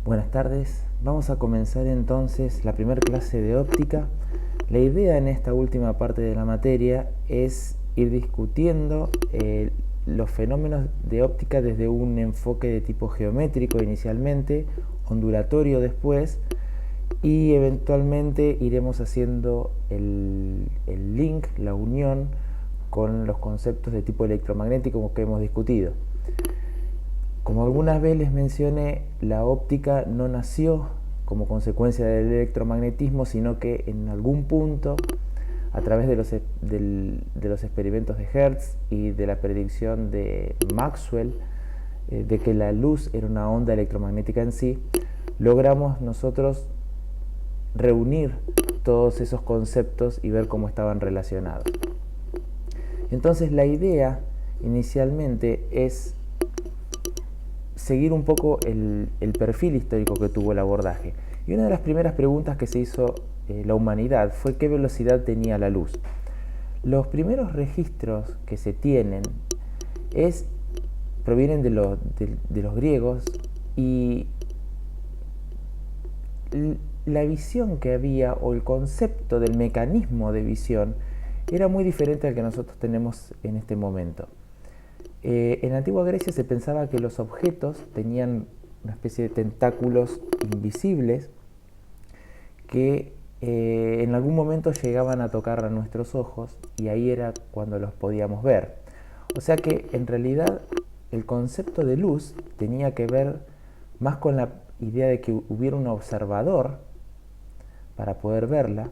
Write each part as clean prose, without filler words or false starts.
Buenas tardes, vamos a comenzar entonces la primera clase de óptica. La idea en esta última parte de la materia es ir discutiendo los fenómenos de óptica desde un enfoque de tipo geométrico inicialmente, ondulatorio después, y eventualmente iremos haciendo el link, la unión con los conceptos de tipo electromagnético que hemos discutido. Como algunas veces les mencioné, la óptica no nació como consecuencia del electromagnetismo, sino que en algún punto, a través de los experimentos de Hertz y de la predicción de Maxwell, de que la luz era una onda electromagnética en sí, logramos nosotros reunir todos esos conceptos y ver cómo estaban relacionados. Entonces la idea inicialmente es seguir un poco el perfil histórico que tuvo el abordaje. Y una de las primeras preguntas que se hizo la humanidad fue qué velocidad tenía la luz. Los primeros registros que se tienen provienen de los griegos, y la visión que había o el concepto del mecanismo de visión era muy diferente al que nosotros tenemos en este momento. En la antigua Grecia se pensaba que los objetos tenían una especie de tentáculos invisibles que en algún momento llegaban a tocar a nuestros ojos, y ahí era cuando los podíamos ver. O sea que en realidad el concepto de luz tenía que ver más con la idea de que hubiera un observador para poder verla,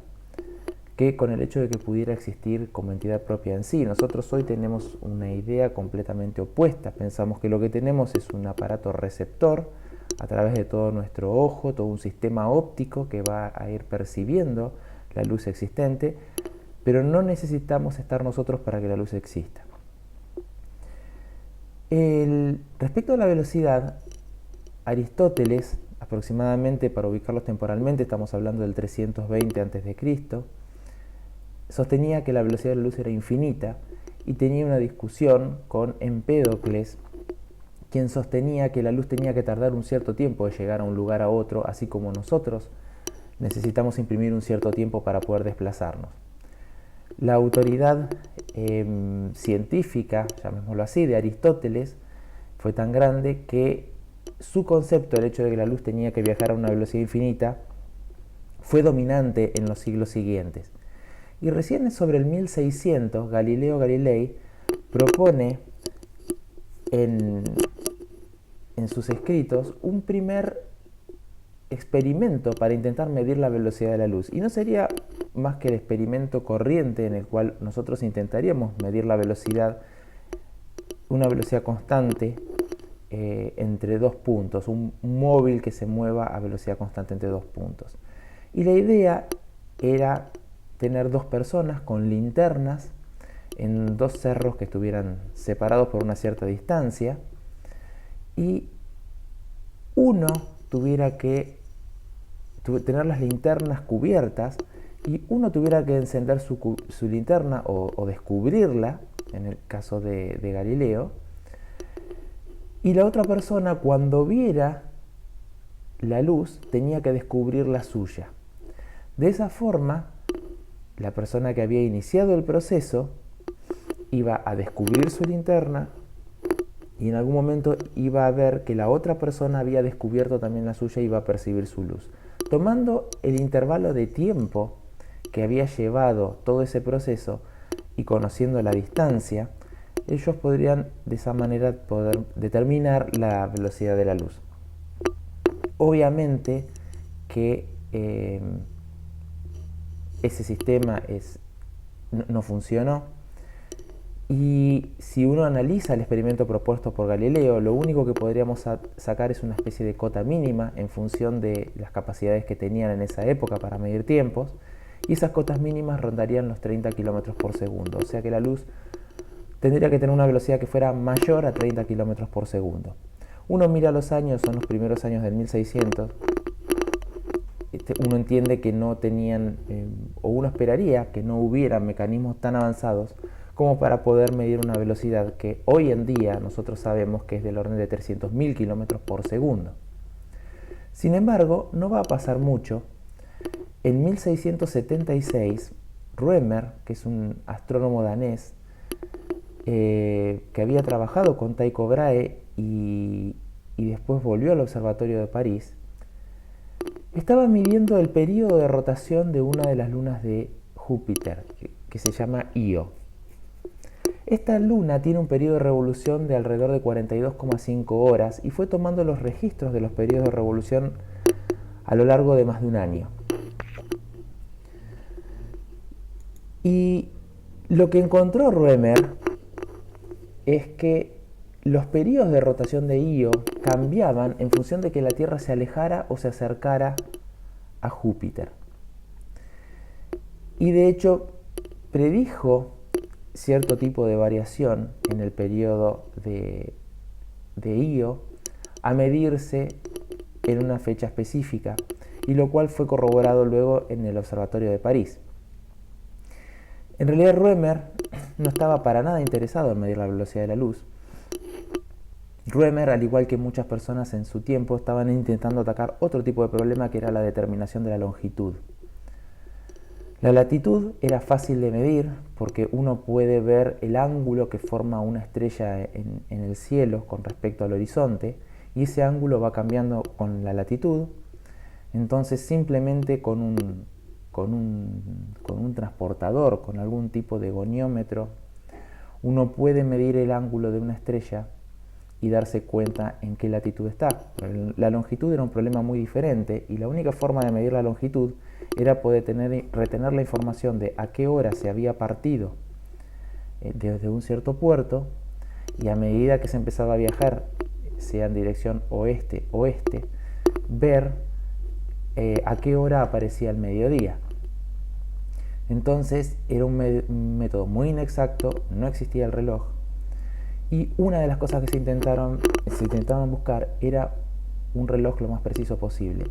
que con el hecho de que pudiera existir como entidad propia en sí. Nosotros hoy tenemos una idea completamente opuesta. Pensamos que lo que tenemos es un aparato receptor a través de todo nuestro ojo, todo un sistema óptico que va a ir percibiendo la luz existente, pero no necesitamos estar nosotros para que la luz exista. Respecto a la velocidad, Aristóteles, aproximadamente, para ubicarlos temporalmente, estamos hablando del 320 a.C., sostenía que la velocidad de la luz era infinita, y tenía una discusión con Empédocles, quien sostenía que la luz tenía que tardar un cierto tiempo de llegar a un lugar a otro, así como nosotros necesitamos imprimir un cierto tiempo para poder desplazarnos. La autoridad científica, llamémoslo así, de Aristóteles fue tan grande que su concepto, el hecho de que la luz tenía que viajar a una velocidad infinita, fue dominante en los siglos siguientes. Y recién sobre el 1600, Galileo Galilei propone en sus escritos un primer experimento para intentar medir la velocidad de la luz. Y no sería más que el experimento corriente en el cual nosotros intentaríamos medir la velocidad, una velocidad constante entre dos puntos, un móvil que se mueva a velocidad constante entre dos puntos. Y la idea era tener dos personas con linternas en dos cerros que estuvieran separados por una cierta distancia, y uno tuviera que tener las linternas cubiertas, y uno tuviera que encender su linterna o descubrirla, en el caso de Galileo, y la otra persona, cuando viera la luz, tenía que descubrir la suya. De esa forma, la persona que había iniciado el proceso iba a descubrir su linterna, y en algún momento iba a ver que la otra persona había descubierto también la suya y iba a percibir su luz. Tomando el intervalo de tiempo que había llevado todo ese proceso y conociendo la distancia, ellos podrían de esa manera poder determinar la velocidad de la luz. Obviamente que ese sistema no funcionó, y si uno analiza el experimento propuesto por Galileo, lo único que podríamos sacar es una especie de cota mínima en función de las capacidades que tenían en esa época para medir tiempos, y esas cotas mínimas rondarían los 30 km por segundo, o sea que la luz tendría que tener una velocidad que fuera mayor a 30 km por segundo. Uno mira los años, son los primeros años del 1600, uno entiende que no tenían, o uno esperaría que no hubiera mecanismos tan avanzados como para poder medir una velocidad que hoy en día nosotros sabemos que es del orden de 300.000 km por segundo. Sin embargo, no va a pasar mucho. En 1676, Rømer, que es un astrónomo danés, que había trabajado con Tycho Brahe y después volvió al Observatorio de París, estaba midiendo el periodo de rotación de una de las lunas de Júpiter, que se llama Io. Esta luna tiene un periodo de revolución de alrededor de 42,5 horas y fue tomando los registros de los periodos de revolución a lo largo de más de un año. Y lo que encontró Rømer es que los periodos de rotación de Io cambiaban en función de que la Tierra se alejara o se acercara a Júpiter. Y de hecho predijo cierto tipo de variación en el periodo de Io a medirse en una fecha específica, y lo cual fue corroborado luego en el Observatorio de París. En realidad Rømer no estaba para nada interesado en medir la velocidad de la luz. Rømer, al igual que muchas personas en su tiempo, estaban intentando atacar otro tipo de problema, que era la determinación de la longitud. La latitud era fácil de medir porque uno puede ver el ángulo que forma una estrella en el cielo con respecto al horizonte, y ese ángulo va cambiando con la latitud. Entonces simplemente con un transportador, con algún tipo de goniómetro, uno puede medir el ángulo de una estrella y darse cuenta en qué latitud está. La longitud era un problema muy diferente, y la única forma de medir la longitud era poder retener la información de a qué hora se había partido desde un cierto puerto, y a medida que se empezaba a viajar, sea en dirección oeste-oeste, ver a qué hora aparecía el mediodía. Entonces era un método muy inexacto, no existía el reloj, y una de las cosas que se intentaban buscar era un reloj lo más preciso posible.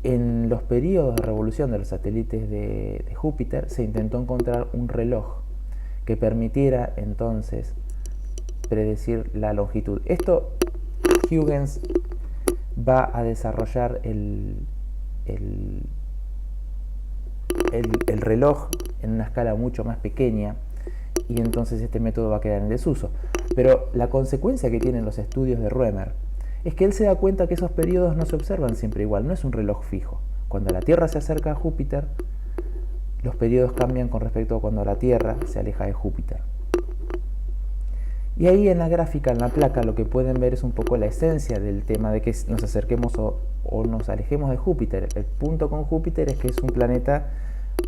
En los periodos de revolución de los satélites de Júpiter se intentó encontrar un reloj que permitiera entonces predecir la longitud. Esto Huygens va a desarrollar el reloj en una escala mucho más pequeña, y entonces este método va a quedar en desuso. Pero la consecuencia que tienen los estudios de Rømer es que él se da cuenta que esos periodos no se observan siempre igual, no es un reloj fijo. Cuando la Tierra se acerca a Júpiter, los periodos cambian con respecto a cuando la Tierra se aleja de Júpiter. Y ahí en la gráfica, en la placa, lo que pueden ver es un poco la esencia del tema de que nos acerquemos o nos alejemos de Júpiter. El punto con Júpiter es que es un planeta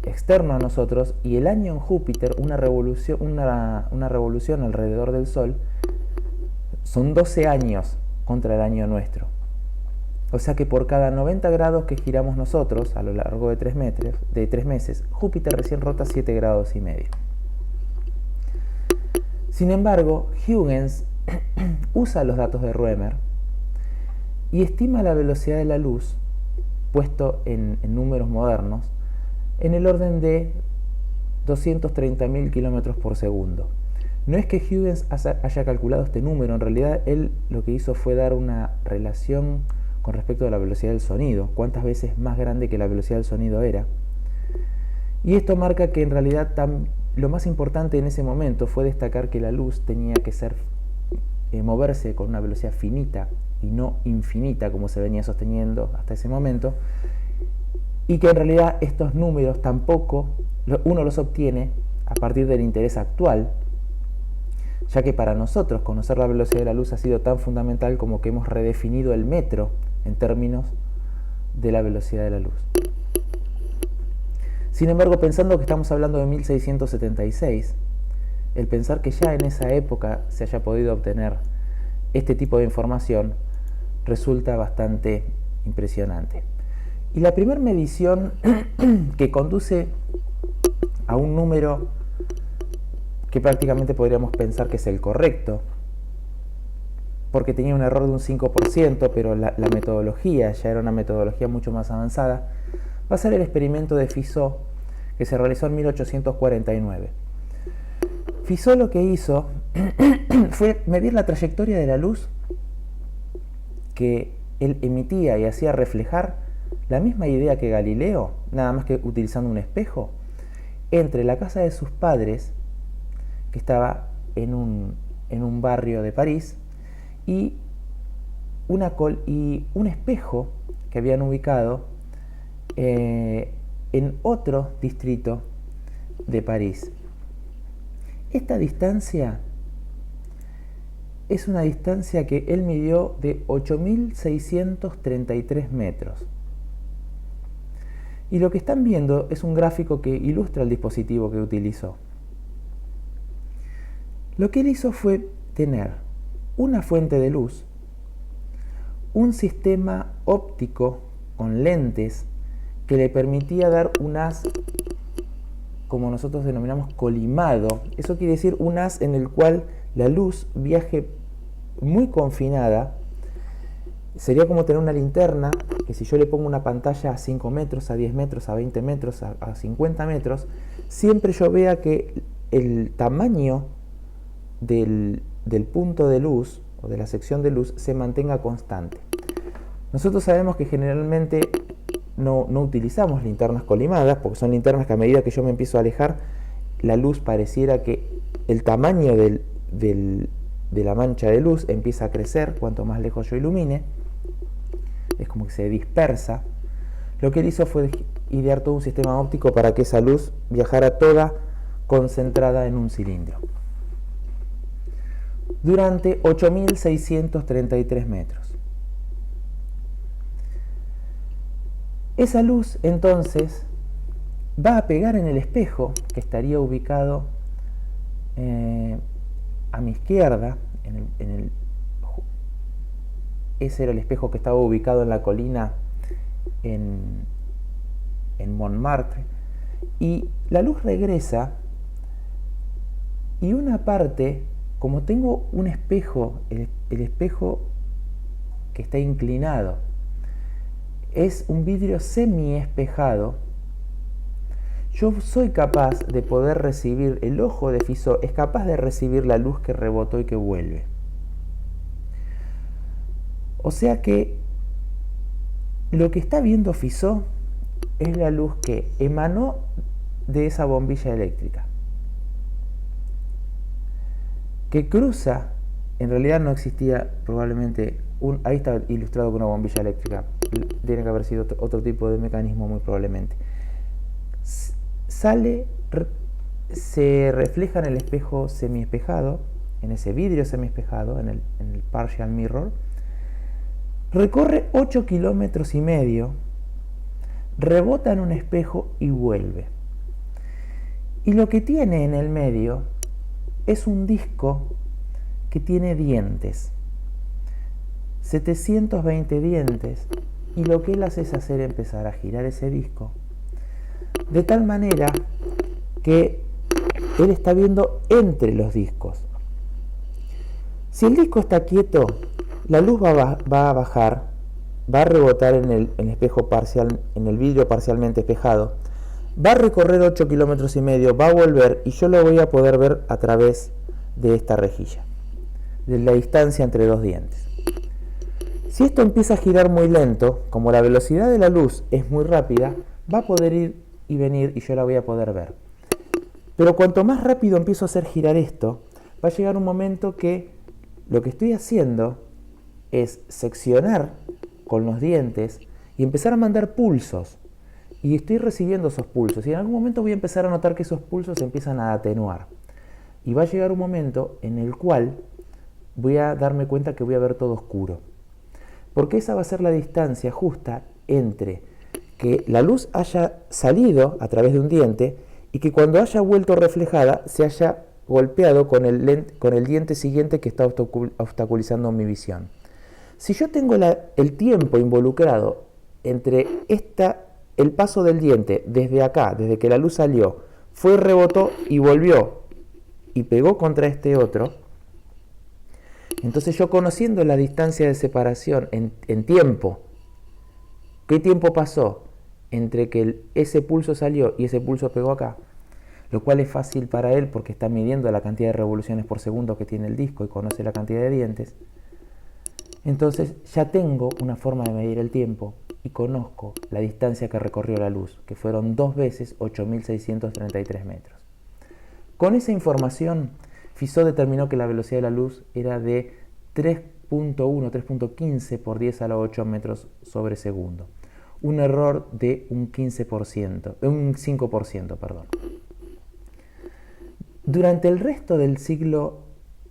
externo a nosotros, y el año en Júpiter, una revolución alrededor del Sol, son 12 años contra el año nuestro. O sea que por cada 90 grados que giramos nosotros a lo largo de 3 meses, Júpiter recién rota 7 grados y medio. Sin embargo, Huygens usa los datos de Rømer y estima la velocidad de la luz, puesto en números modernos, en el orden de 230.000 kilómetros por segundo. No es que Huygens haya calculado este número, en realidad él lo que hizo fue dar una relación con respecto a la velocidad del sonido, cuántas veces más grande que la velocidad del sonido era. Y esto marca que en realidad lo más importante en ese momento fue destacar que la luz tenía que moverse con una velocidad finita y no infinita como se venía sosteniendo hasta ese momento, y que en realidad estos números tampoco uno los obtiene a partir del interés actual, ya que para nosotros conocer la velocidad de la luz ha sido tan fundamental como que hemos redefinido el metro en términos de la velocidad de la luz. Sin embargo, pensando que estamos hablando de 1676, el pensar que ya en esa época se haya podido obtener este tipo de información resulta bastante impresionante. Y la primera medición que conduce a un número que prácticamente podríamos pensar que es el correcto, porque tenía un error de un 5%, pero la metodología ya era una metodología mucho más avanzada, va a ser el experimento de Fizeau, que se realizó en 1849. Fizeau lo que hizo fue medir la trayectoria de la luz que él emitía y hacía reflejar la misma idea que Galileo, nada más que utilizando un espejo, entre la casa de sus padres, que estaba en un barrio de París, y un espejo que habían ubicado en otro distrito de París. Esta distancia es una distancia que él midió de 8.633 metros. Y lo que están viendo es un gráfico que ilustra el dispositivo que utilizó. Lo que él hizo fue tener una fuente de luz, un sistema óptico con lentes que le permitía dar un haz, como nosotros denominamos colimado. Eso quiere decir un haz en el cual la luz viaje muy confinada. Sería como tener una linterna que si yo le pongo una pantalla a 5 metros, a 10 metros, a 20 metros, a 50 metros, siempre yo vea que el tamaño del punto de luz o de la sección de luz se mantenga constante. Nosotros sabemos que generalmente no utilizamos linternas colimadas, porque son linternas que a medida que yo me empiezo a alejar, la luz pareciera que el tamaño de la mancha de luz empieza a crecer cuanto más lejos yo ilumine. Es como que se dispersa. Lo que él hizo fue idear todo un sistema óptico para que esa luz viajara toda concentrada en un cilindro durante 8.633 metros. Esa luz entonces va a pegar en el espejo que estaría ubicado a mi izquierda. Ese era el espejo que estaba ubicado en la colina en Montmartre, y la luz regresa, y una parte, como tengo un espejo, el espejo que está inclinado es un vidrio semi-espejado, yo soy capaz de poder recibir, el ojo de Fizeau es capaz de recibir la luz que rebotó y que vuelve. O sea que lo que está viendo Fizeau es la luz que emanó de esa bombilla eléctrica, que cruza, en realidad no existía probablemente, ahí está ilustrado con una bombilla eléctrica, tiene que haber sido otro tipo de mecanismo muy probablemente. Sale, se refleja en el espejo semiespejado, en ese vidrio semiespejado, en el partial mirror, recorre 8,5 kilómetros, rebota en un espejo y vuelve. Y lo que tiene en el medio es un disco que tiene dientes, 720 dientes, y lo que él hace es empezar a girar ese disco de tal manera que él está viendo entre los discos. Si el disco está quieto, la luz va a bajar, va a rebotar en el espejo parcial, en el vidrio parcialmente espejado, va a recorrer 8,5 kilómetros, va a volver, y yo lo voy a poder ver a través de esta rejilla, de la distancia entre dos dientes. Si esto empieza a girar muy lento, como la velocidad de la luz es muy rápida, va a poder ir y venir y yo la voy a poder ver. Pero cuanto más rápido empiezo a hacer girar esto, va a llegar un momento que lo que estoy haciendo es seccionar con los dientes y empezar a mandar pulsos. Y estoy recibiendo esos pulsos. Y en algún momento voy a empezar a notar que esos pulsos empiezan a atenuar. Y va a llegar un momento en el cual voy a darme cuenta que voy a ver todo oscuro. Porque esa va a ser la distancia justa entre que la luz haya salido a través de un diente y que cuando haya vuelto reflejada se haya golpeado con el diente siguiente que está obstaculizando mi visión. Si yo tengo el tiempo involucrado entre el paso del diente desde acá, desde que la luz salió, fue, rebotó y volvió y pegó contra este otro, entonces yo, conociendo la distancia de separación en tiempo, ¿qué tiempo pasó entre que ese pulso salió y ese pulso pegó acá? Lo cual es fácil para él porque está midiendo la cantidad de revoluciones por segundo que tiene el disco y conoce la cantidad de dientes. Entonces ya tengo una forma de medir el tiempo y conozco la distancia que recorrió la luz, que fueron 2 veces 8.633 metros. Con esa información, Fizeau determinó que la velocidad de la luz era de 3.15 por 10 a la 8 metros sobre segundo. Un error de un 15%, de un 5%, perdón. Durante el resto del siglo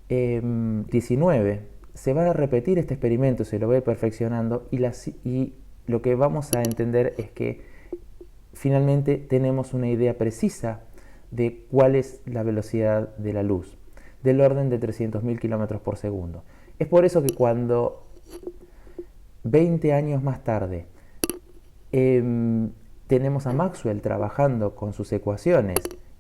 XIX se va a repetir este experimento, se lo va a ir perfeccionando y lo que vamos a entender es que finalmente tenemos una idea precisa de cuál es la velocidad de la luz, del orden de 300.000 kilómetros por segundo. Es por eso que cuando 20 años más tarde tenemos a Maxwell trabajando con sus ecuaciones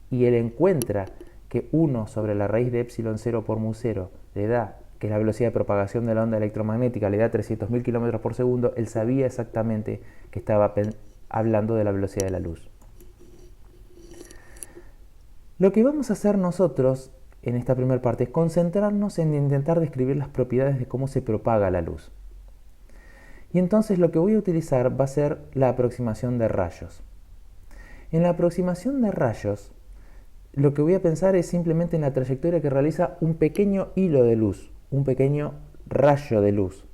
y él encuentra que 1 sobre la raíz de epsilon 0 por mu 0 le da, que es la velocidad de propagación de la onda electromagnética, le da 300.000 kilómetros por segundo, él sabía exactamente que estaba hablando de la velocidad de la luz. Lo que vamos a hacer nosotros en esta primera parte es concentrarnos en intentar describir las propiedades de cómo se propaga la luz. Y entonces lo que voy a utilizar va a ser la aproximación de rayos. En la aproximación de rayos, lo que voy a pensar es simplemente en la trayectoria que realiza un pequeño hilo de luz, un pequeño rayo de luz.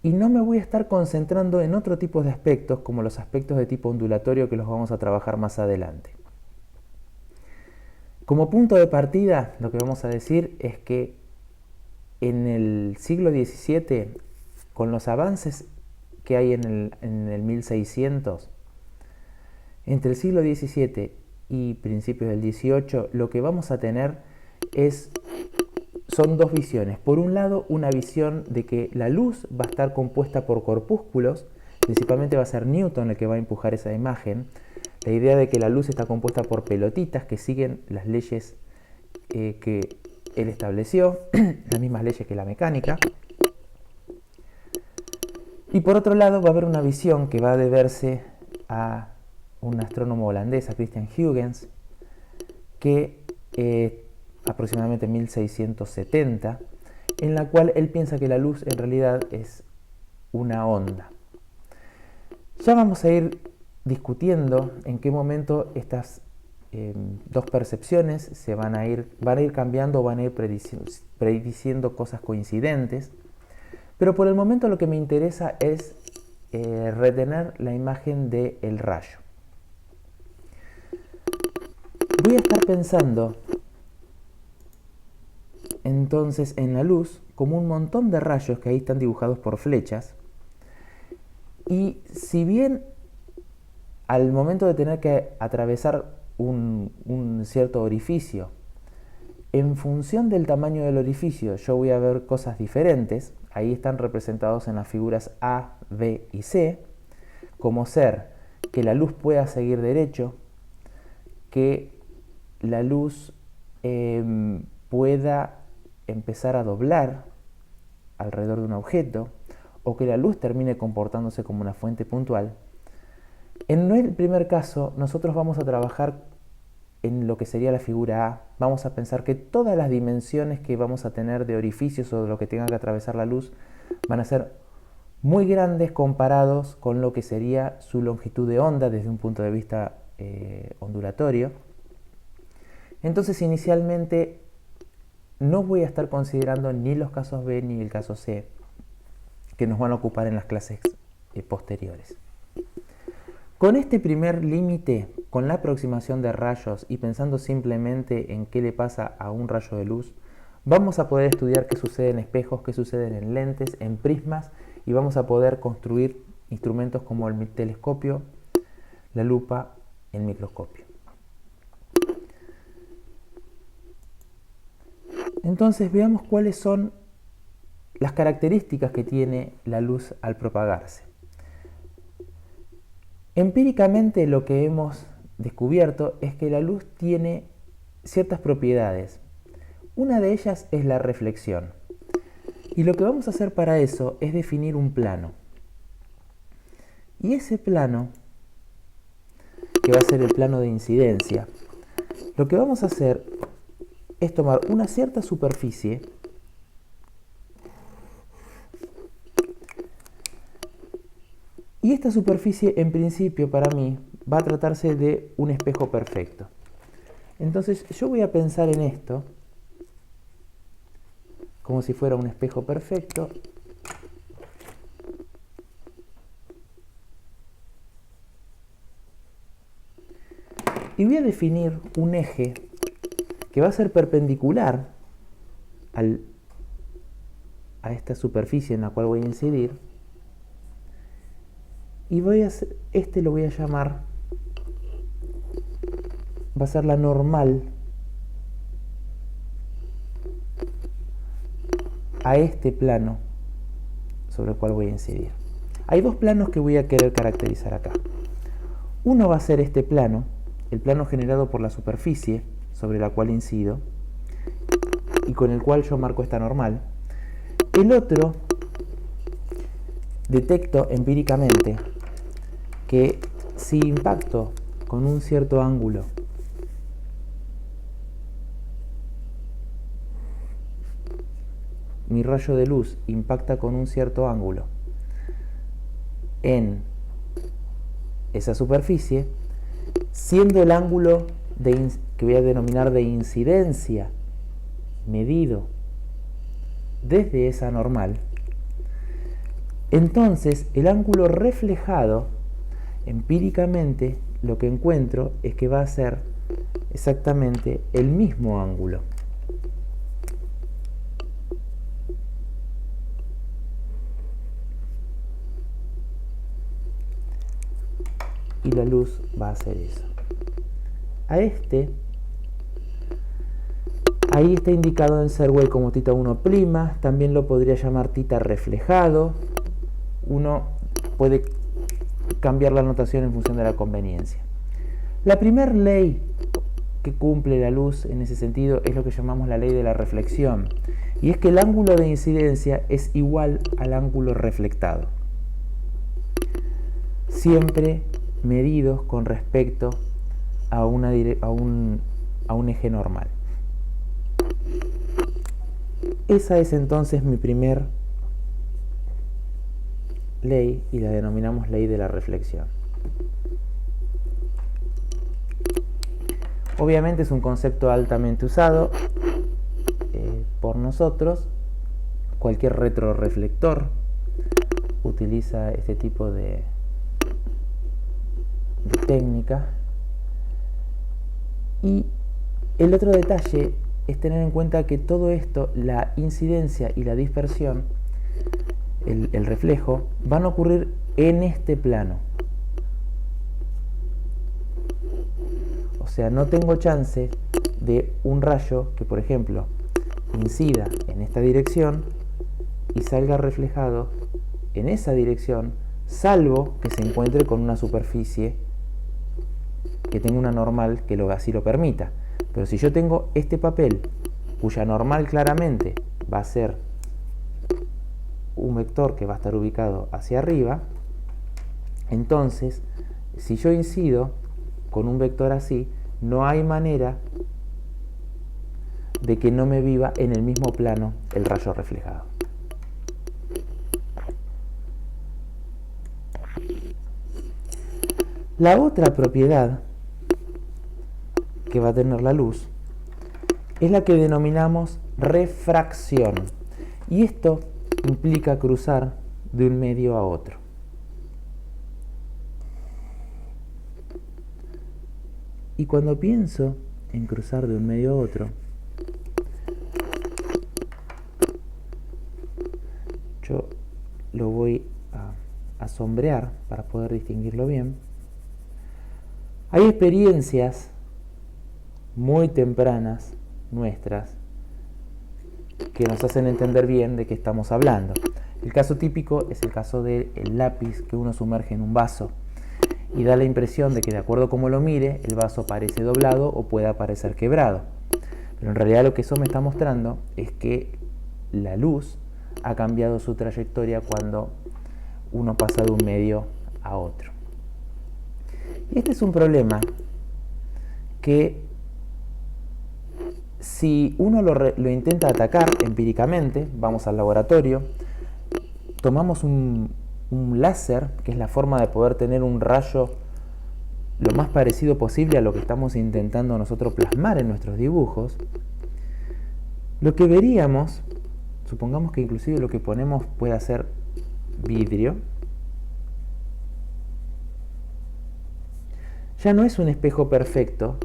Y no me voy a estar concentrando en otro tipo de aspectos, como los aspectos de tipo ondulatorio que los vamos a trabajar más adelante. Como punto de partida, lo que vamos a decir es que en el siglo XVII, con los avances que hay en el 1600, entre el siglo XVII y principios del XVIII, lo que vamos a tener son dos visiones. Por un lado, una visión de que la luz va a estar compuesta por corpúsculos, principalmente va a ser Newton el que va a empujar esa imagen. La idea de que la luz está compuesta por pelotitas que siguen las leyes que él estableció, las mismas leyes que la mecánica. Y por otro lado va a haber una visión que va a deberse a un astrónomo holandés, a Christian Huygens, que aproximadamente en 1670, en la cual él piensa que la luz en realidad es una onda. Ya vamos a ir discutiendo en qué momento estas dos percepciones van a ir cambiando, van a ir prediciendo cosas coincidentes, pero por el momento lo que me interesa es retener la imagen del rayo. Voy a estar pensando entonces en la luz como un montón de rayos que ahí están dibujados por flechas, y si bien al momento de tener que atravesar un cierto orificio, en función del tamaño del orificio yo voy a ver cosas diferentes, ahí están representados en las figuras A, B y C, como ser que la luz pueda seguir derecho, que la luz pueda empezar a doblar alrededor de un objeto, o que la luz termine comportándose como una fuente puntual. En el primer caso, nosotros vamos a trabajar en lo que sería la figura A. Vamos a pensar que todas las dimensiones que vamos a tener de orificios o de lo que tenga que atravesar la luz van a ser muy grandes comparados con lo que sería su longitud de onda desde un punto de vista ondulatorio. Entonces inicialmente no voy a estar considerando ni los casos B ni el caso C, que nos van a ocupar en las clases posteriores. Con este primer límite, con la aproximación de rayos y pensando simplemente en qué le pasa a un rayo de luz, vamos a poder estudiar qué sucede en espejos, qué sucede en lentes, en prismas, y vamos a poder construir instrumentos como el telescopio, la lupa, el microscopio. Entonces veamos cuáles son las características que tiene la luz al propagarse. Empíricamente lo que hemos descubierto es que la luz tiene ciertas propiedades. Una de ellas es la reflexión. Y lo que vamos a hacer para eso es definir un plano. Y ese plano, que va a ser el plano de incidencia, lo que vamos a hacer es tomar una cierta superficie Y esta superficie, en principio, para mí, va a tratarse de un espejo perfecto. Entonces, yo voy a pensar en esto como si fuera un espejo perfecto. Y voy a definir un eje que va a ser perpendicular a esta superficie en la cual voy a incidir. Y lo voy a llamar, va a ser la normal a este plano sobre el cual voy a incidir. Hay dos planos que voy a querer caracterizar acá. Uno va a ser este plano, el plano generado por la superficie sobre la cual incido y con el cual yo marco esta normal. El otro, detecto empíricamente que si impacto con un cierto ángulo mi rayo de luz impacta con un cierto ángulo en esa superficie, siendo el ángulo que voy a denominar de incidencia medido desde esa normal, entonces el ángulo reflejado, empíricamente lo que encuentro es que va a ser exactamente el mismo ángulo. Y la luz va a hacer eso. Ahí está indicado en Serway como θ1', también lo podría llamar θ reflejado. Uno puede cambiar la notación en función de la conveniencia. La primera ley que cumple la luz en ese sentido es lo que llamamos la ley de la reflexión, y es que el ángulo de incidencia es igual al ángulo reflectado, siempre medidos con respecto a un eje normal. Esa es entonces mi primer ley y la denominamos ley de la reflexión. Obviamente es un concepto altamente usado por nosotros. Cualquier retroreflector utiliza este tipo de técnica. Y el otro detalle es tener en cuenta que todo esto, la incidencia y la dispersión, el reflejo, van a ocurrir en este plano. O sea, no tengo chance de un rayo que, por ejemplo, incida en esta dirección y salga reflejado en esa dirección, salvo que se encuentre con una superficie que tenga una normal que así lo permita. Pero si yo tengo este papel cuya normal claramente va a ser un vector que va a estar ubicado hacia arriba, entonces si yo incido con un vector así, no hay manera de que no me viva en el mismo plano el rayo reflejado. La otra propiedad que va a tener la luz es la que denominamos refracción, y esto implica cruzar de un medio a otro. Y cuando pienso en cruzar de un medio a otro, yo lo voy a sombrear para poder distinguirlo bien. Hay experiencias muy tempranas nuestras que nos hacen entender bien de qué estamos hablando. El caso típico es el caso del lápiz que uno sumerge en un vaso y da la impresión de que, de acuerdo a cómo lo mire, el vaso parece doblado o puede parecer quebrado. Pero en realidad lo que eso me está mostrando es que la luz ha cambiado su trayectoria cuando uno pasa de un medio a otro. Y este es un problema que, si uno lo intenta atacar empíricamente, vamos al laboratorio, tomamos un un láser, que es la forma de poder tener un rayo lo más parecido posible a lo que estamos intentando nosotros plasmar en nuestros dibujos, lo que veríamos, supongamos que inclusive lo que ponemos pueda ser vidrio, ya no es un espejo perfecto,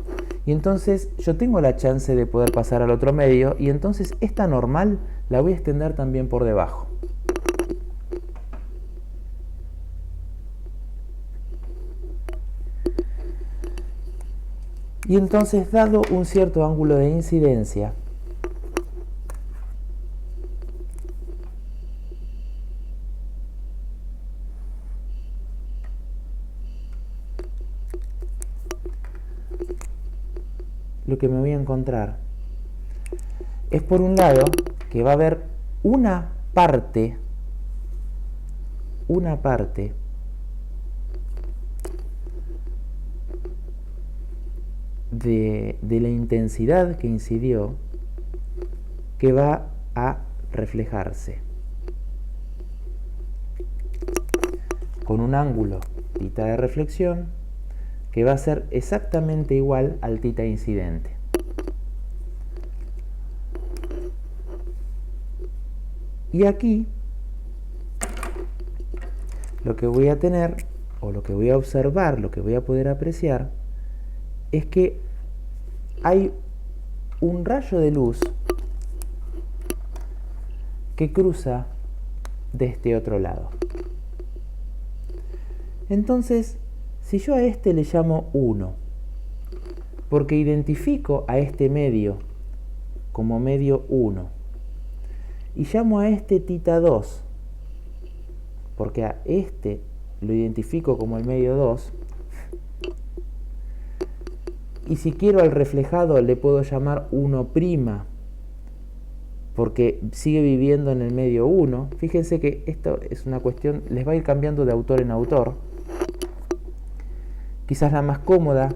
y entonces yo tengo la chance de poder pasar al otro medio, y entonces esta normal la voy a extender también por debajo. Y entonces, dado un cierto ángulo de incidencia, lo que me voy a encontrar es, por un lado, que va a haber una parte de la intensidad que incidió que va a reflejarse con un ángulo θ de reflexión que va a ser exactamente igual al θ incidente. Y aquí lo que voy a tener, o lo que voy a observar, lo que voy a poder apreciar, es que hay un rayo de luz que cruza de este otro lado. Entonces, si yo a este le llamo 1, porque identifico a este medio como medio 1, y llamo a este θ2, porque a este lo identifico como el medio 2, y si quiero al reflejado le puedo llamar 1', porque sigue viviendo en el medio 1. Fíjense que esto es una cuestión, les va a ir cambiando de autor en autor. Quizás la más cómoda,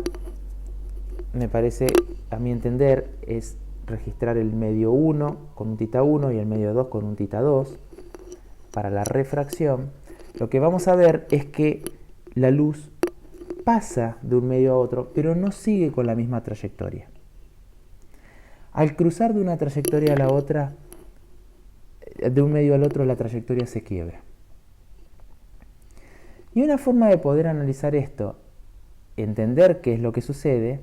me parece, a mi entender, es registrar el medio 1 con un θ1 y el medio 2 con un θ2 para la refracción. Lo que vamos a ver es que la luz pasa de un medio a otro, pero no sigue con la misma trayectoria. Al cruzar de una trayectoria a la otra, de un medio al otro, la trayectoria se quiebra. Y una forma de poder analizar esto, entender qué es lo que sucede,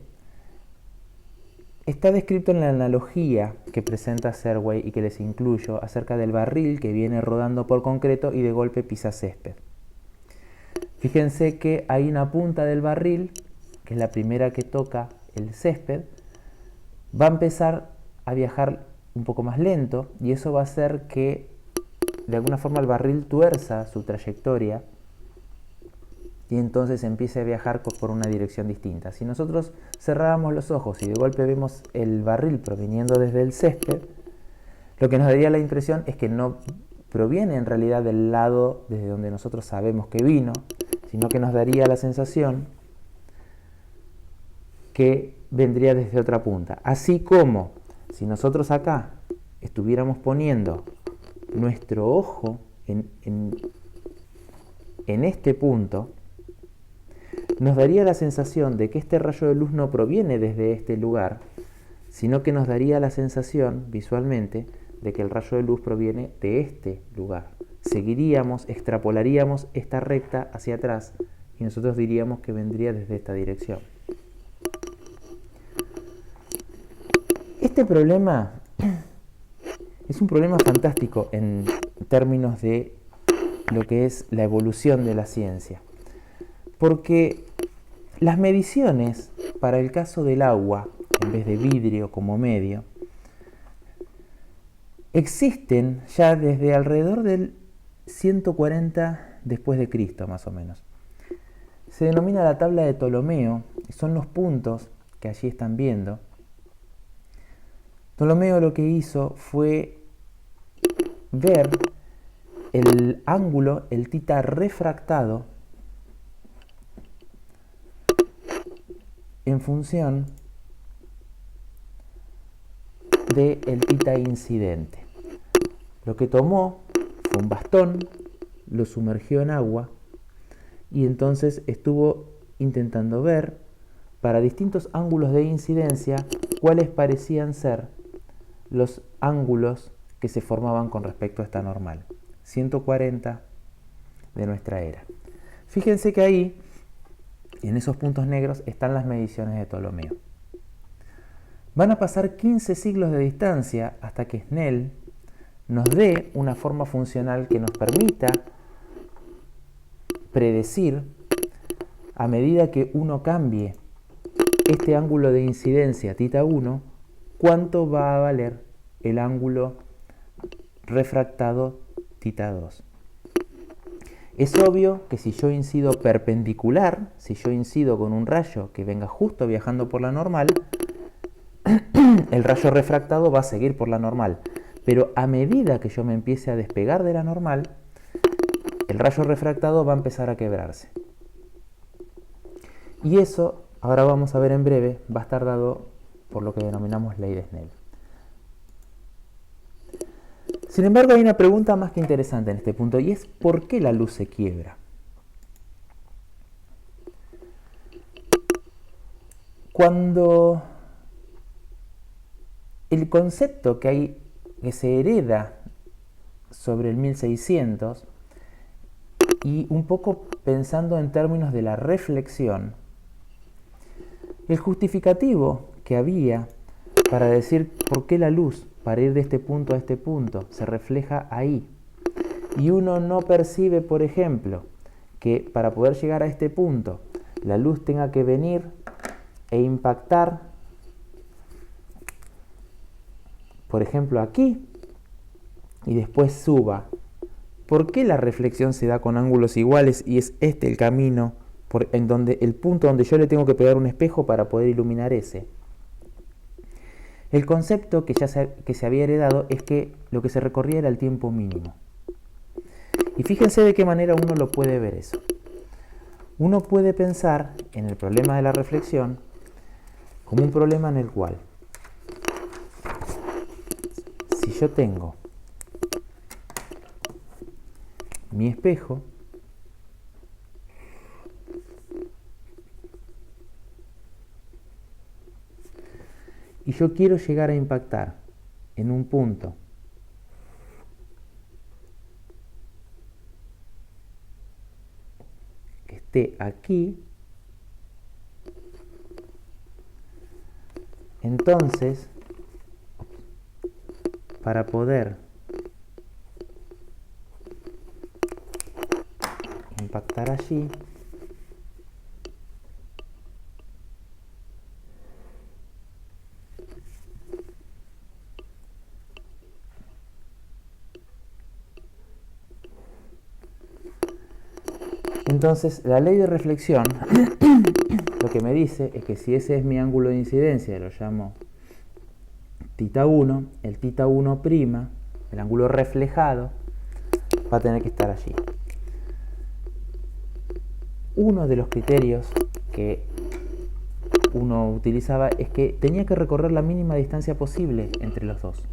está descrito en la analogía que presenta Serway y que les incluyo acerca del barril que viene rodando por concreto y de golpe pisa césped. Fíjense que hay una punta del barril, que es la primera que toca el césped, va a empezar a viajar un poco más lento, y eso va a hacer que de alguna forma el barril tuerza su trayectoria y entonces empiece a viajar por una dirección distinta. Si nosotros cerráramos los ojos y de golpe vemos el barril proveniendo desde el césped, lo que nos daría la impresión es que no proviene en realidad del lado desde donde nosotros sabemos que vino, sino que nos daría la sensación que vendría desde otra punta. Así como si nosotros acá estuviéramos poniendo nuestro ojo en este punto, nos daría la sensación de que este rayo de luz no proviene desde este lugar, sino que nos daría la sensación visualmente de que el rayo de luz proviene de este lugar. Seguiríamos, extrapolaríamos esta recta hacia atrás y nosotros diríamos que vendría desde esta dirección. Este problema es un problema fantástico en términos de lo que es la evolución de la ciencia, porque las mediciones para el caso del agua, en vez de vidrio como medio, existen ya desde alrededor del 140 después de Cristo, más o menos. Se denomina la tabla de Ptolomeo, y son los puntos que allí están viendo. Ptolomeo lo que hizo fue ver el ángulo, el θ refractado, en función del θ incidente. Lo que tomó fue un bastón lo sumergió en agua y entonces estuvo intentando ver para distintos ángulos de incidencia cuáles parecían ser los ángulos que se formaban con respecto a esta normal, 140 de nuestra era. Fíjense que ahí, en esos puntos negros, están las mediciones de Ptolomeo. Van a pasar 15 siglos de distancia hasta que Snell nos dé una forma funcional que nos permita predecir, a medida que uno cambie este ángulo de incidencia θ1, cuánto va a valer el ángulo refractado θ2. Es obvio que si yo incido perpendicular, si yo incido con un rayo que venga justo viajando por la normal, el rayo refractado va a seguir por la normal. Pero a medida que yo me empiece a despegar de la normal, el rayo refractado va a empezar a quebrarse. Y eso, ahora vamos a ver en breve, va a estar dado por lo que denominamos ley de Snell. Sin embargo, hay una pregunta más que interesante en este punto, y es ¿por qué la luz se quiebra? Cuando el concepto que se hereda sobre el 1600, y un poco pensando en términos de la reflexión, el justificativo que había para decir por qué la luz, para ir de este punto a este punto, se refleja ahí, y uno no percibe, por ejemplo, que para poder llegar a este punto, la luz tenga que venir e impactar, por ejemplo, aquí, y después suba. ¿Por qué la reflexión se da con ángulos iguales y es este el camino en donde el punto donde yo le tengo que pegar un espejo para poder iluminar ese? El concepto que se había heredado es que lo que se recorría era el tiempo mínimo. Y fíjense de qué manera uno lo puede ver eso. Uno puede pensar en el problema de la reflexión como un problema en el cual, si yo tengo mi espejo, y yo quiero llegar a impactar en un punto que esté aquí, entonces, para poder impactar allí, entonces la ley de reflexión lo que me dice es que si ese es mi ángulo de incidencia, lo llamo θ1, el θ1', el ángulo reflejado, va a tener que estar allí. Uno de los criterios que uno utilizaba es que tenía que recorrer la mínima distancia posible entre los dos.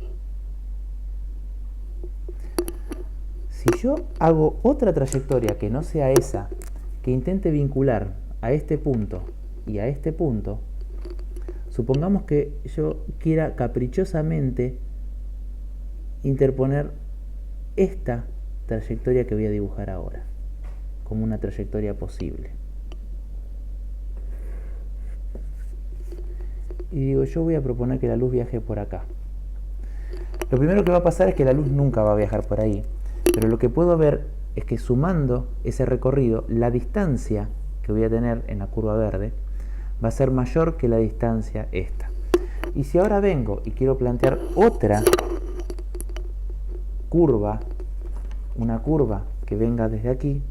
Si yo hago otra trayectoria que no sea esa, que intente vincular a este punto y a este punto, supongamos que yo quiera caprichosamente interponer esta trayectoria que voy a dibujar ahora como una trayectoria posible. Y digo, yo voy a proponer que la luz viaje por acá. Lo primero que va a pasar es que la luz nunca va a viajar por ahí, pero lo que puedo ver es que sumando ese recorrido, la distancia que voy a tener en la curva verde va a ser mayor que la distancia esta. Y si ahora vengo y quiero plantear otra curva, una curva que venga desde aquí,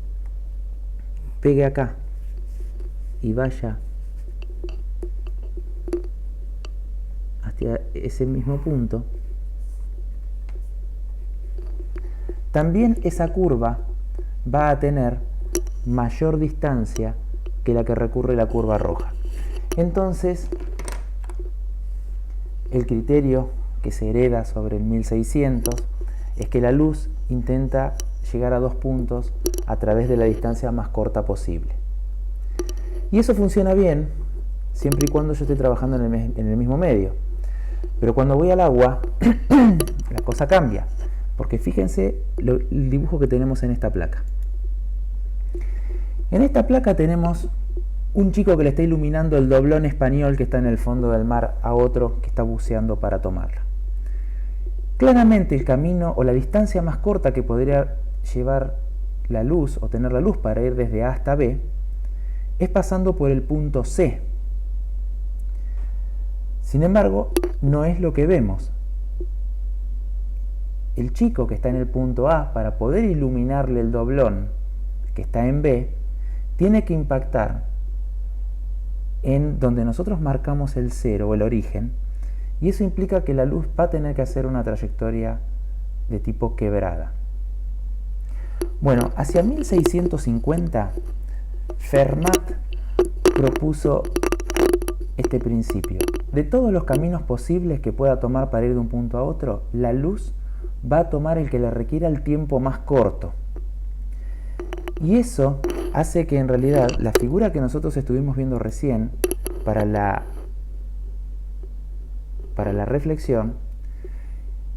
pegue acá y vaya hacia ese mismo punto, también esa curva va a tener mayor distancia que la que recorre la curva roja. Entonces, el criterio que se hereda sobre el 1600 es que la luz intenta llegar a 2 puntos a través de la distancia más corta posible. Y eso funciona bien siempre y cuando yo esté trabajando en el mismo medio. Pero cuando voy al agua, la cosa cambia. Porque fíjense el dibujo que tenemos en esta placa. En esta placa tenemos un chico que le está iluminando el doblón español que está en el fondo del mar a otro que está buceando para tomarla. Claramente el camino o la distancia más corta que podría llevar la luz o tener la luz para ir desde A hasta B es pasando por el punto C. Sin embargo, no es lo que vemos. El chico que está en el punto A, para poder iluminarle el doblón que está en B, tiene que impactar en donde nosotros marcamos el cero o el origen, y eso implica que la luz va a tener que hacer una trayectoria de tipo quebrada. Bueno, hacia 1650, Fermat propuso este principio. De todos los caminos posibles que pueda tomar para ir de un punto a otro, la luz va a tomar el que le requiera el tiempo más corto. Y eso hace que en realidad la figura que nosotros estuvimos viendo recién para la reflexión,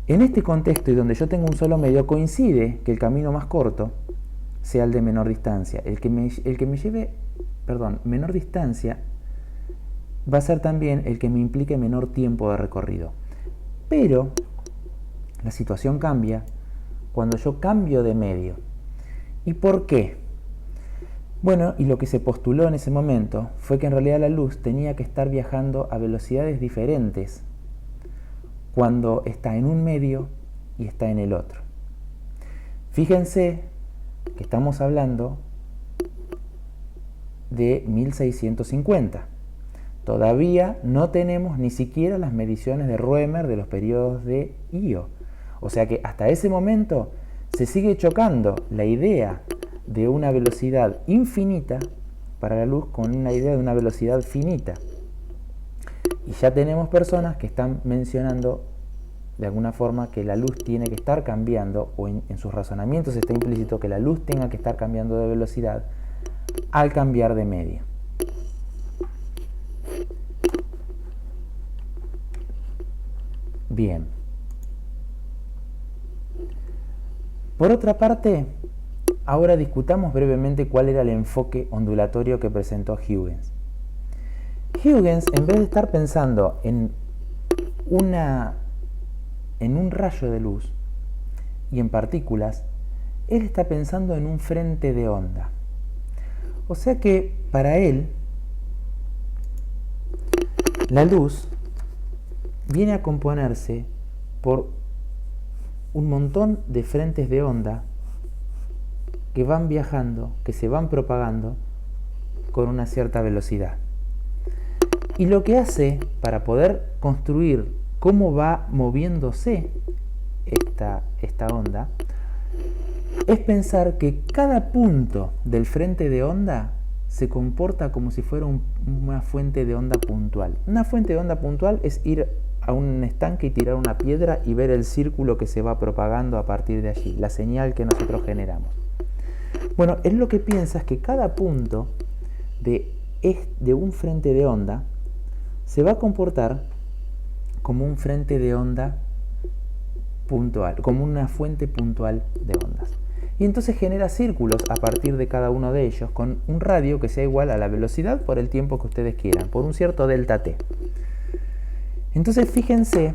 en este contexto y donde yo tengo un solo medio, coincide que el camino más corto sea el de menor distancia. El que me lleve, menor distancia va a ser también el que me implique menor tiempo de recorrido. Pero la situación cambia cuando yo cambio de medio. ¿Y por qué? Bueno, y lo que se postuló en ese momento fue que en realidad la luz tenía que estar viajando a velocidades diferentes cuando está en un medio y está en el otro. Fíjense que estamos hablando de 1650. Todavía no tenemos ni siquiera las mediciones de Rømer de los periodos de Io. O sea que hasta ese momento se sigue chocando la idea de una velocidad infinita para la luz con una idea de una velocidad finita. Y ya tenemos personas que están mencionando de alguna forma que la luz tiene que estar cambiando, o en sus razonamientos está implícito que la luz tenga que estar cambiando de velocidad al cambiar de medio. Bien. Por otra parte, ahora discutamos brevemente cuál era el enfoque ondulatorio que presentó Huygens. Huygens, en vez de estar pensando en un rayo de luz y en partículas, él está pensando en un frente de onda. O sea que para él, la luz viene a componerse por un montón de frentes de onda que van viajando, que se van propagando con una cierta velocidad. Y lo que hace para poder construir cómo va moviéndose esta onda es pensar que cada punto del frente de onda se comporta como si fuera una fuente de onda puntual. Una fuente de onda puntual es ir a un estanque y tirar una piedra y ver el círculo que se va propagando a partir de allí, la señal que nosotros generamos. Bueno, él lo que piensa es que cada punto de un frente de onda se va a comportar como un frente de onda puntual, como una fuente puntual de ondas. Y entonces genera círculos a partir de cada uno de ellos con un radio que sea igual a la velocidad por el tiempo que ustedes quieran, por un cierto delta t. Entonces fíjense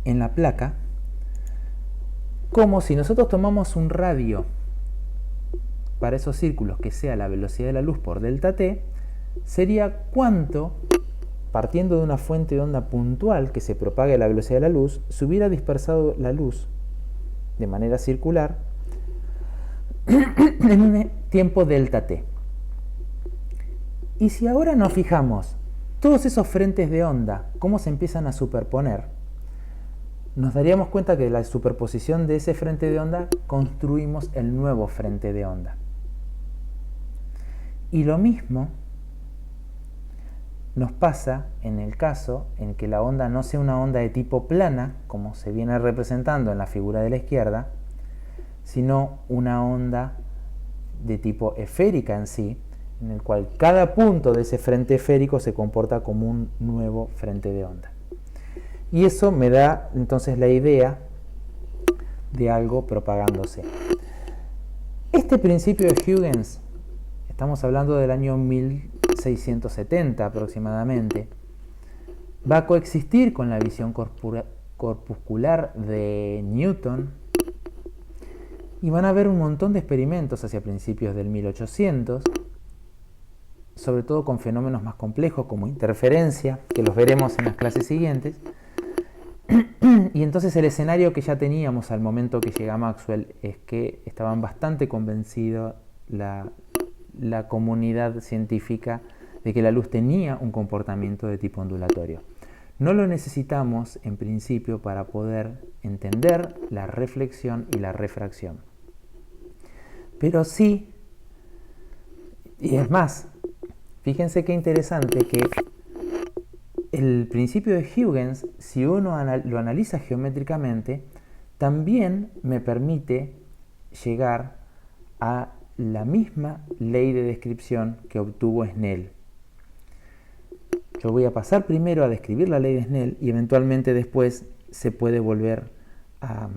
en la placa como si nosotros tomamos un radio para esos círculos que sea la velocidad de la luz por delta t, sería cuánto, partiendo de una fuente de onda puntual que se propague a la velocidad de la luz, se hubiera dispersado la luz de manera circular en un tiempo delta t. Y si ahora nos fijamos todos esos frentes de onda, cómo se empiezan a superponer, nos daríamos cuenta que de la superposición de ese frente de onda construimos el nuevo frente de onda. Y lo mismo nos pasa en el caso en que la onda no sea una onda de tipo plana, como se viene representando en la figura de la izquierda, sino una onda de tipo esférica en sí, en el cual cada punto de ese frente esférico se comporta como un nuevo frente de onda. Y eso me da entonces la idea de algo propagándose. Este principio de Huygens, estamos hablando del año 1670 aproximadamente, va a coexistir con la visión corpuscular de Newton, y van a haber un montón de experimentos hacia principios del 1800, sobre todo con fenómenos más complejos como interferencia, que los veremos en las clases siguientes. Y entonces el escenario que ya teníamos al momento que llega Maxwell es que estaban bastante convencidos la comunidad científica de que la luz tenía un comportamiento de tipo ondulatorio. No lo necesitamos en principio para poder entender la reflexión y la refracción. Pero sí, y es más, fíjense qué interesante que el principio de Huygens, si uno lo analiza geométricamente, también me permite llegar a la misma ley de descripción que obtuvo Snell. Yo voy a pasar primero a describir la ley de Snell y eventualmente después se puede volver a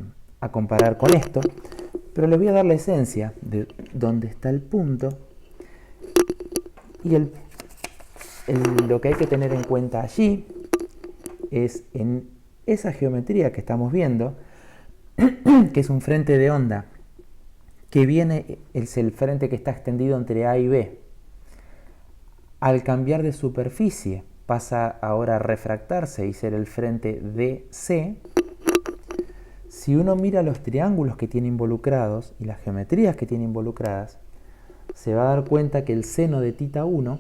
comparar con esto, pero les voy a dar la esencia de dónde está el punto y lo que hay que tener en cuenta allí es en esa geometría que estamos viendo, que es un frente de onda que viene, es el frente que está extendido entre A y B. Al cambiar de superficie pasa ahora a refractarse y ser el frente DC. Si uno mira los triángulos que tiene involucrados y las geometrías que tiene involucradas, se va a dar cuenta que el seno de θ1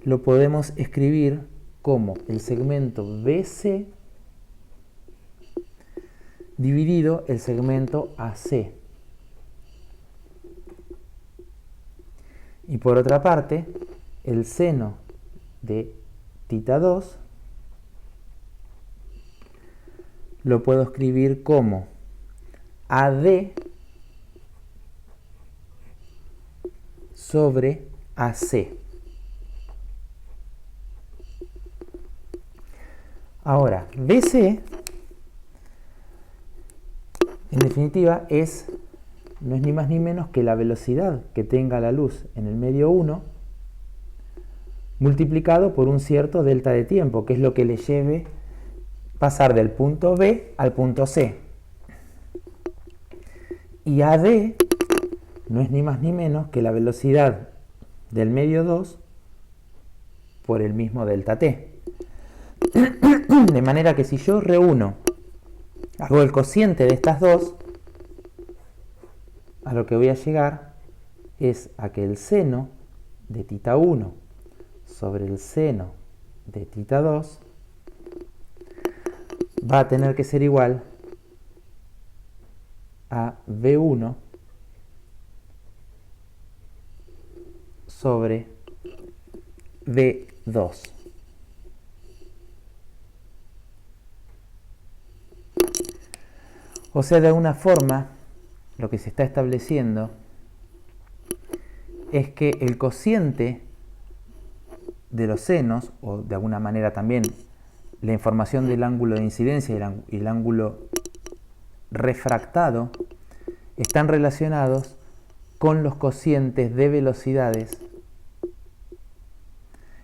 lo podemos escribir como el segmento BC dividido el segmento AC. Y por otra parte, el seno de θ2 lo puedo escribir como AD sobre AC. Ahora, BC, en definitiva, no es ni más ni menos que la velocidad que tenga la luz en el medio 1 multiplicado por un cierto delta de tiempo, que es lo que le lleve pasar del punto B al punto C. Y AD no es ni más ni menos que la velocidad del medio 2 por el mismo delta T. De manera que si yo reúno, hago el cociente de estas dos, a lo que voy a llegar es a que el seno de θ1 sobre el seno de θ2 va a tener que ser igual a V1 sobre V2. O sea, de alguna forma, lo que se está estableciendo es que el cociente de los senos, o de alguna manera también la información del ángulo de incidencia y el ángulo refractado, están relacionados con los cocientes de velocidades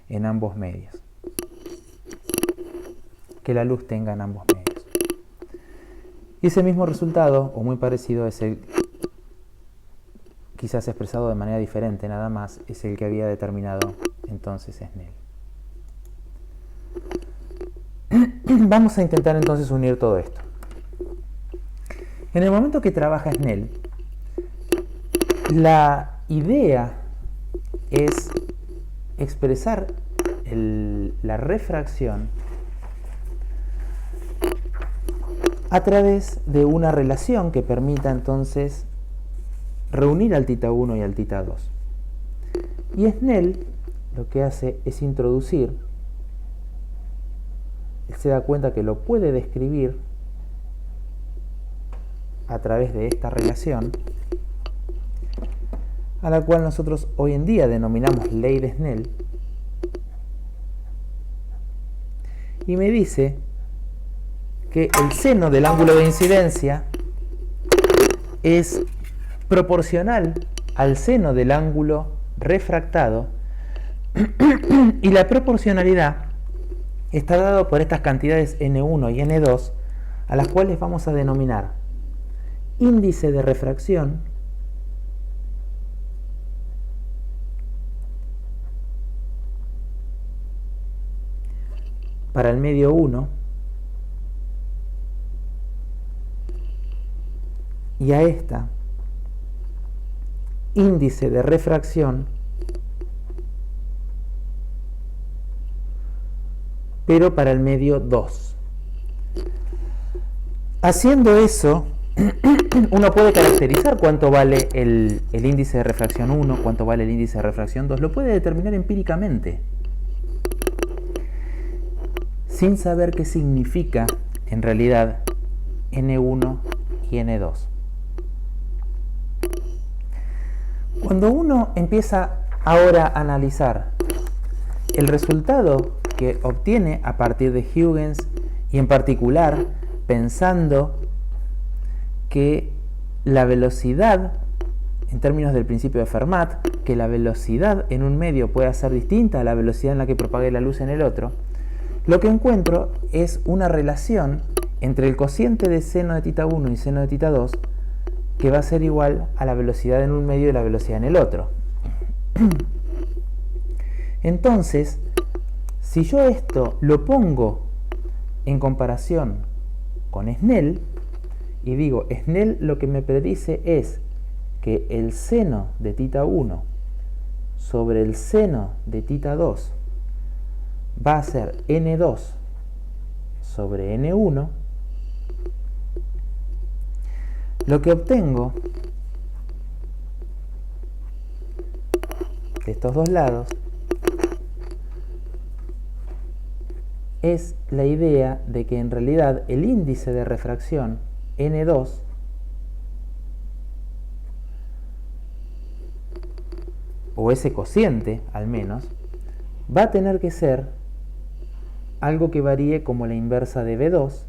en ambos medios, que la luz tenga en ambos medios. Y ese mismo resultado, o muy parecido, es el, quizás expresado de manera diferente nada más, es el que había determinado entonces Snell. Vamos a intentar entonces unir todo esto. En el momento que trabaja Snell, la idea es expresar la refracción a través de una relación que permita entonces reunir al θ1 y al θ2. Y Snell lo que hace es introducir, él se da cuenta que lo puede describir a través de esta relación, a la cual nosotros hoy en día denominamos ley de Snell, y me dice que el seno del ángulo de incidencia es proporcional al seno del ángulo refractado, y la proporcionalidad está dado por estas cantidades n1 y n2, a las cuales vamos a denominar índice de refracción para el medio 1 y a esta índice de refracción pero para el medio 2. Haciendo eso, uno puede caracterizar cuánto vale el índice de refracción 1, cuánto vale el índice de refracción 2, lo puede determinar empíricamente, sin saber qué significa en realidad N1 y N2. Cuando uno empieza ahora a analizar el resultado que obtiene a partir de Huygens, y en particular pensando que la velocidad, en términos del principio de Fermat, que la velocidad en un medio puede ser distinta a la velocidad en la que propague la luz en el otro, lo que encuentro es una relación entre el cociente de seno de θ 1 y seno de θ 2 que va a ser igual a la velocidad en un medio y la velocidad en el otro. Entonces, si yo esto lo pongo en comparación con Snell, y digo, Snell lo que me predice es que el seno de θ 1 sobre el seno de θ 2 va a ser n2 sobre n1, lo que obtengo de estos dos lados es la idea de que en realidad el índice de refracción n2 o ese cociente al menos va a tener que ser algo que varíe como la inversa de B2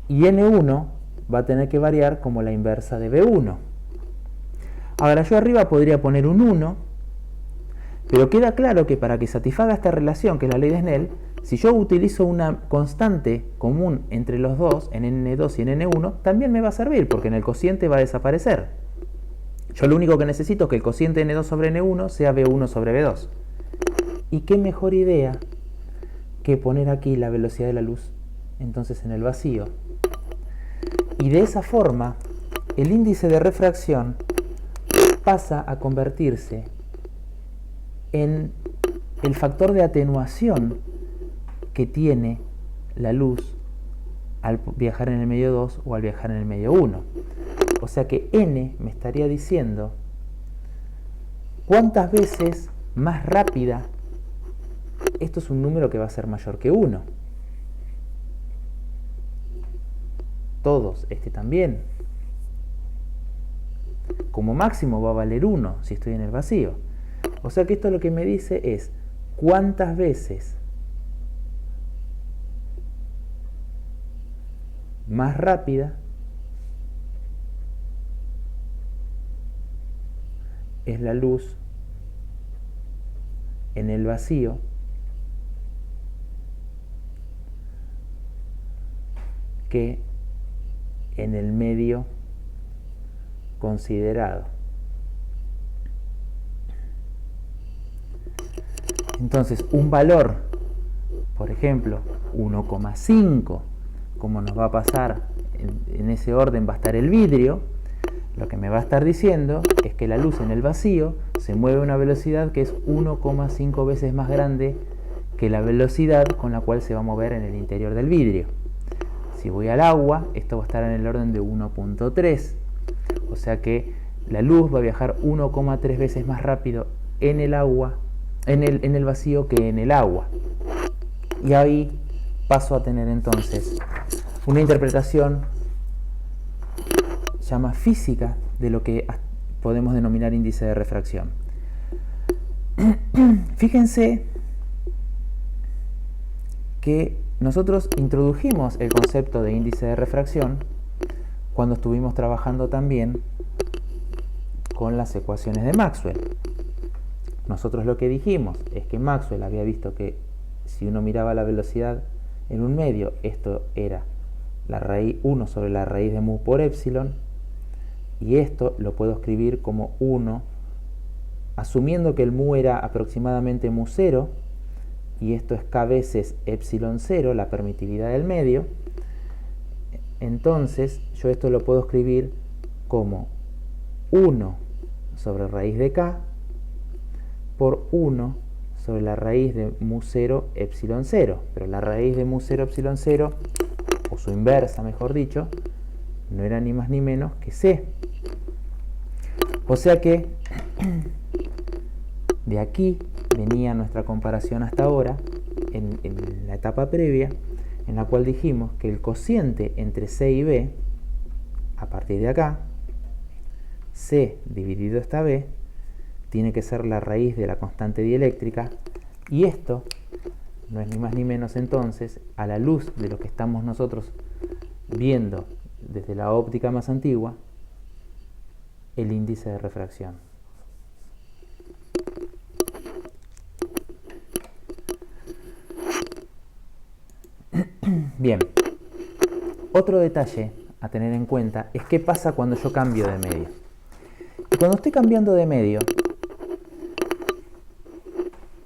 y n1 va a tener que variar como la inversa de B1. Ahora yo arriba podría poner un 1, pero queda claro que para que satisfaga esta relación, que es la ley de Snell, si yo utilizo una constante común entre los dos, en n2 y en n1, también me va a servir, porque en el cociente va a desaparecer. Yo lo único que necesito es que el cociente n2 sobre n1 sea b1 sobre b2. ¿Y qué mejor idea que poner aquí la velocidad de la luz entonces en el vacío? Y de esa forma, el índice de refracción pasa a convertirse en el factor de atenuación que tiene la luz al viajar en el medio 2 o al viajar en el medio 1. O sea que n me estaría diciendo cuántas veces más rápida, esto es un número que va a ser mayor que 1. Todos, este también. Como máximo va a valer 1 si estoy en el vacío. O sea que esto lo que me dice es cuántas veces más rápida es la luz en el vacío que en el medio considerado. Entonces, un valor, por ejemplo, 1,5, como nos va a pasar en ese orden va a estar el vidrio, lo que me va a estar diciendo es que la luz en el vacío se mueve a una velocidad que es 1,5 veces más grande que la velocidad con la cual se va a mover en el interior del vidrio. Si voy al agua, esto va a estar en el orden de 1,3, o sea que la luz va a viajar 1,3 veces más rápido en el agua, en el vacío que en el agua. Y ahí paso a tener entonces una interpretación llama física de lo que podemos denominar índice de refracción. Fíjense que nosotros introdujimos el concepto de índice de refracción cuando estuvimos trabajando también con las ecuaciones de Maxwell. Nosotros lo que dijimos es que Maxwell había visto que si uno miraba la velocidad en un medio, esto era la raíz 1 sobre la raíz de mu por epsilon, y esto lo puedo escribir como 1, asumiendo que el mu era aproximadamente mu 0, y esto es k veces epsilon 0, la permitividad del medio. Entonces yo esto lo puedo escribir como 1 sobre raíz de k por 1 sobre la raíz de mu 0 epsilon 0, pero la raíz de mu 0 epsilon 0, o su inversa mejor dicho, no era ni más ni menos que c. O sea que de aquí venía nuestra comparación hasta ahora, en la etapa previa, en la cual dijimos que el cociente entre c y b, a partir de acá, c dividido esta b, tiene que ser la raíz de la constante dieléctrica, y esto no es ni más ni menos entonces, a la luz de lo que estamos nosotros viendo desde la óptica más antigua, el índice de refracción. Bien, otro detalle a tener en cuenta es qué pasa cuando yo cambio de medio. Y cuando estoy cambiando de medio,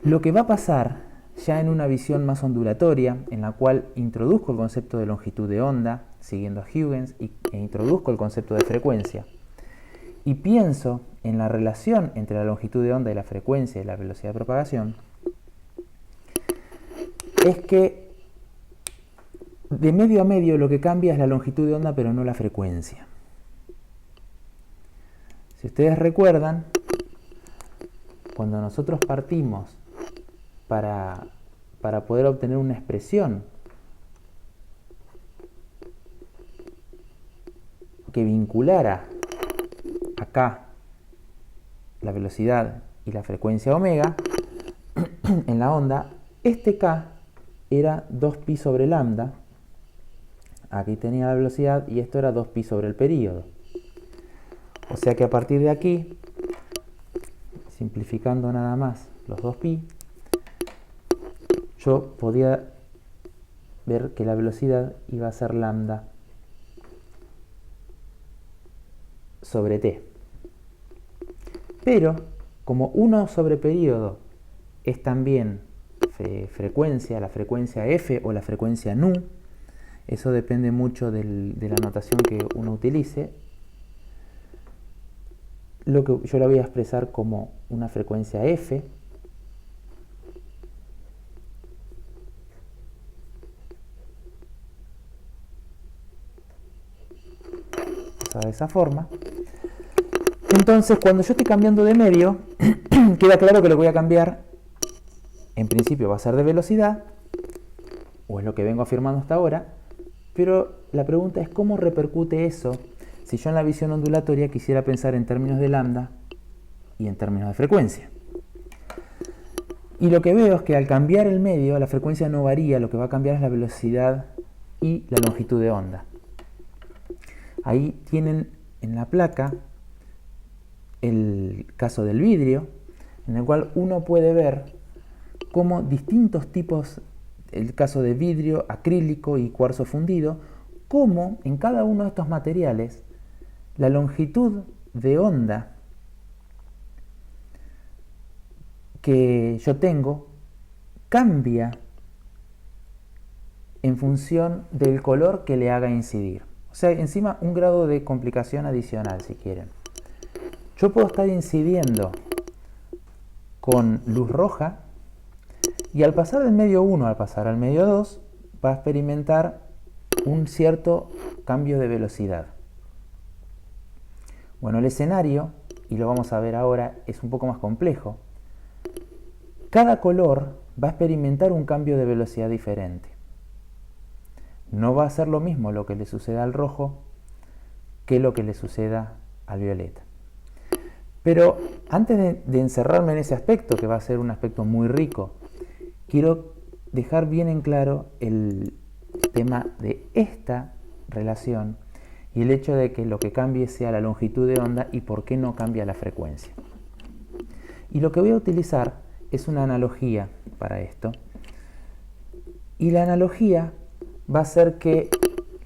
lo que va a pasar ya en una visión más ondulatoria, en la cual introduzco el concepto de longitud de onda, siguiendo a Huygens, e introduzco el concepto de frecuencia, y pienso en la relación entre la longitud de onda y la frecuencia y la velocidad de propagación, es que de medio a medio lo que cambia es la longitud de onda, pero no la frecuencia. Si ustedes recuerdan, cuando nosotros partimos para poder obtener una expresión que vinculara acá la velocidad y la frecuencia omega en la onda, este k era 2pi sobre lambda, aquí tenía la velocidad y esto era 2pi sobre el período. O sea que a partir de aquí, simplificando nada más los 2pi, yo podía ver que la velocidad iba a ser lambda sobre t. Pero como 1 sobre período es también frecuencia, la frecuencia f o la frecuencia nu, eso depende mucho de la notación que uno utilice, yo la voy a expresar como una frecuencia f de esa forma. Entonces, cuando yo estoy cambiando de medio, queda claro que lo que voy a cambiar, en principio va a ser de velocidad, o es lo que vengo afirmando hasta ahora, pero la pregunta es cómo repercute eso si yo en la visión ondulatoria quisiera pensar en términos de lambda y en términos de frecuencia. Y lo que veo es que al cambiar el medio, la frecuencia no varía, lo que va a cambiar es la velocidad y la longitud de onda. Ahí tienen en la placa el caso del vidrio, en el cual uno puede ver cómo distintos tipos, el caso de vidrio, acrílico y cuarzo fundido, cómo en cada uno de estos materiales la longitud de onda que yo tengo cambia en función del color que le haga incidir. O sea, encima un grado de complicación adicional, si quieren. Yo puedo estar incidiendo con luz roja y al pasar del medio 1 al pasar al medio 2 va a experimentar un cierto cambio de velocidad. Bueno, el escenario, y lo vamos a ver ahora, es un poco más complejo. Cada color va a experimentar un cambio de velocidad diferente. No va a ser lo mismo lo que le suceda al rojo que lo que le suceda al violeta. Pero antes de encerrarme en ese aspecto, que va a ser un aspecto muy rico, quiero dejar bien en claro el tema de esta relación y el hecho de que lo que cambie sea la longitud de onda y por qué no cambia la frecuencia. Y lo que voy a utilizar es una analogía para esto. Y la analogía va a ser que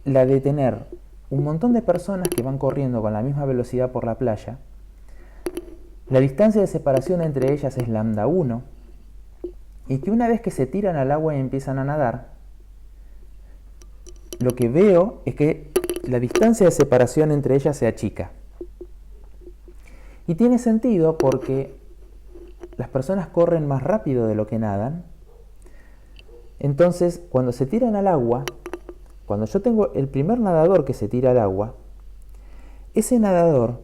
la de tener un montón de personas que van corriendo con la misma velocidad por la playa, la distancia de separación entre ellas es lambda 1, y que una vez que se tiran al agua y empiezan a nadar, lo que veo es que la distancia de separación entre ellas se achica. Y tiene sentido porque las personas corren más rápido de lo que nadan. Entonces, cuando se tiran al agua, cuando yo tengo el primer nadador que se tira al agua, ese nadador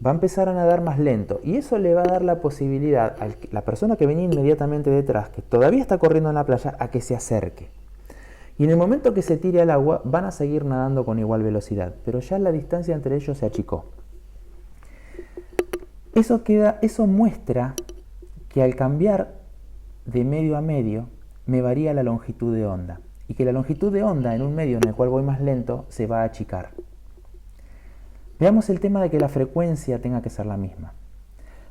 va a empezar a nadar más lento y eso le va a dar la posibilidad a la persona que venía inmediatamente detrás, que todavía está corriendo en la playa, a que se acerque. Y en el momento que se tire al agua van a seguir nadando con igual velocidad, pero ya la distancia entre ellos se achicó. Eso muestra que al cambiar de medio a medio me varía la longitud de onda y que la longitud de onda en un medio en el cual voy más lento se va a achicar. Veamos el tema de que la frecuencia tenga que ser la misma.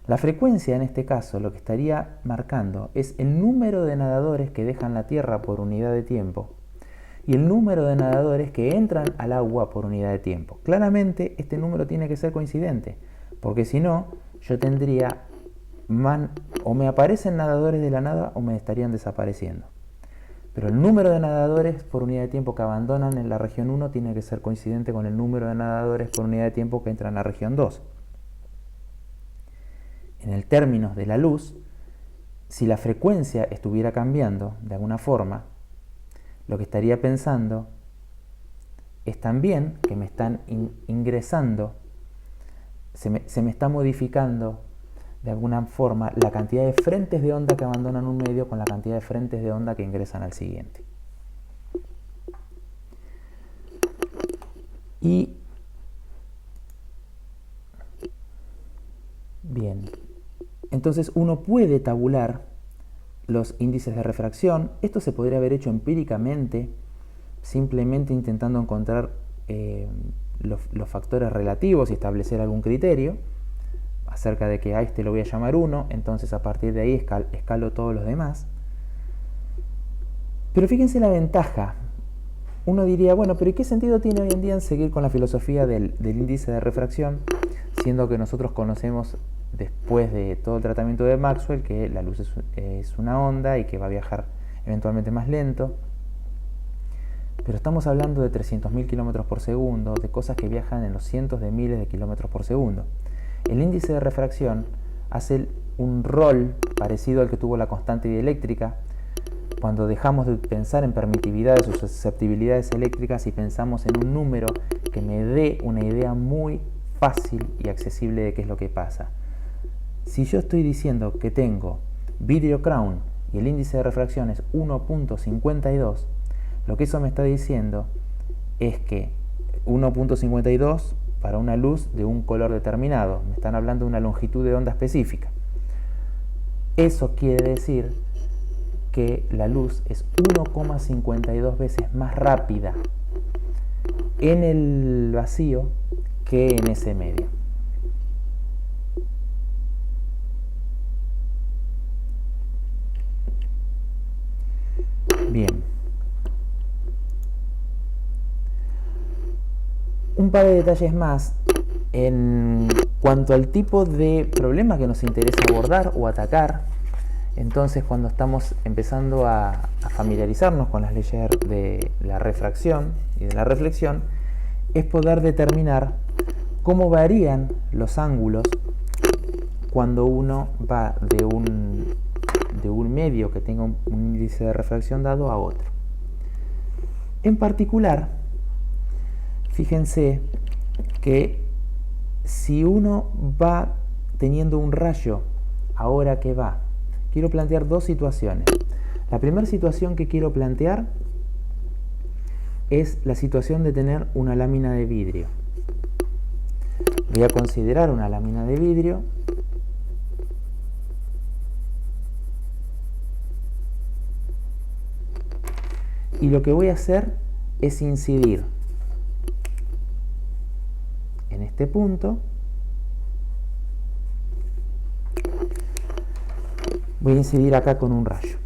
La frecuencia en este caso lo que estaría marcando es el número de nadadores que dejan la tierra por unidad de tiempo y el número de nadadores que entran al agua por unidad de tiempo. Claramente este número tiene que ser coincidente, porque si no, yo tendría o me aparecen nadadores de la nada o me estarían desapareciendo. Pero el número de nadadores por unidad de tiempo que abandonan en la región 1 tiene que ser coincidente con el número de nadadores por unidad de tiempo que entran a la región 2. En el término de la luz, si la frecuencia estuviera cambiando de alguna forma, lo que estaría pensando es también que me están ingresando, se me está modificando de alguna forma la cantidad de frentes de onda que abandonan un medio con la cantidad de frentes de onda que ingresan al siguiente. Y bien, entonces uno puede tabular los índices de refracción. Esto se podría haber hecho empíricamente, simplemente intentando encontrar los factores relativos y establecer algún criterio acerca de que a este lo voy a llamar 1, entonces a partir de ahí escalo todos los demás. Pero fíjense la ventaja. Uno diría, bueno, pero ¿y qué sentido tiene hoy en día en seguir con la filosofía del índice de refracción, siendo que nosotros conocemos después de todo el tratamiento de Maxwell que la luz es una onda y que va a viajar eventualmente más lento? Pero estamos hablando de 300.000 kilómetros por segundo, de cosas que viajan en los cientos de miles de kilómetros por segundo. El índice de refracción hace un rol parecido al que tuvo la constante dieléctrica cuando dejamos de pensar en permitividades o susceptibilidades eléctricas y pensamos en un número que me dé una idea muy fácil y accesible de qué es lo que pasa. Si yo estoy diciendo que tengo vidrio crown y el índice de refracción es 1.52, lo que eso me está diciendo es que 1.52 para una luz de un color determinado, me están hablando de una longitud de onda específica. Eso quiere decir que la luz es 1,52 veces más rápida en el vacío que en ese medio. Bien. Un par de detalles más en cuanto al tipo de problema que nos interesa abordar o atacar. Entonces, cuando estamos empezando a familiarizarnos con las leyes de la refracción y de la reflexión, es poder determinar cómo varían los ángulos cuando uno va de un medio que tenga un índice de refracción dado a otro. En particular, fíjense que si uno va teniendo un rayo ahora que va, quiero plantear dos situaciones. La primera situación que quiero plantear es la situación de tener una lámina de vidrio. Voy a considerar una lámina de vidrio y lo que voy a hacer es incidir en este punto. Voy a incidir acá con un rayo.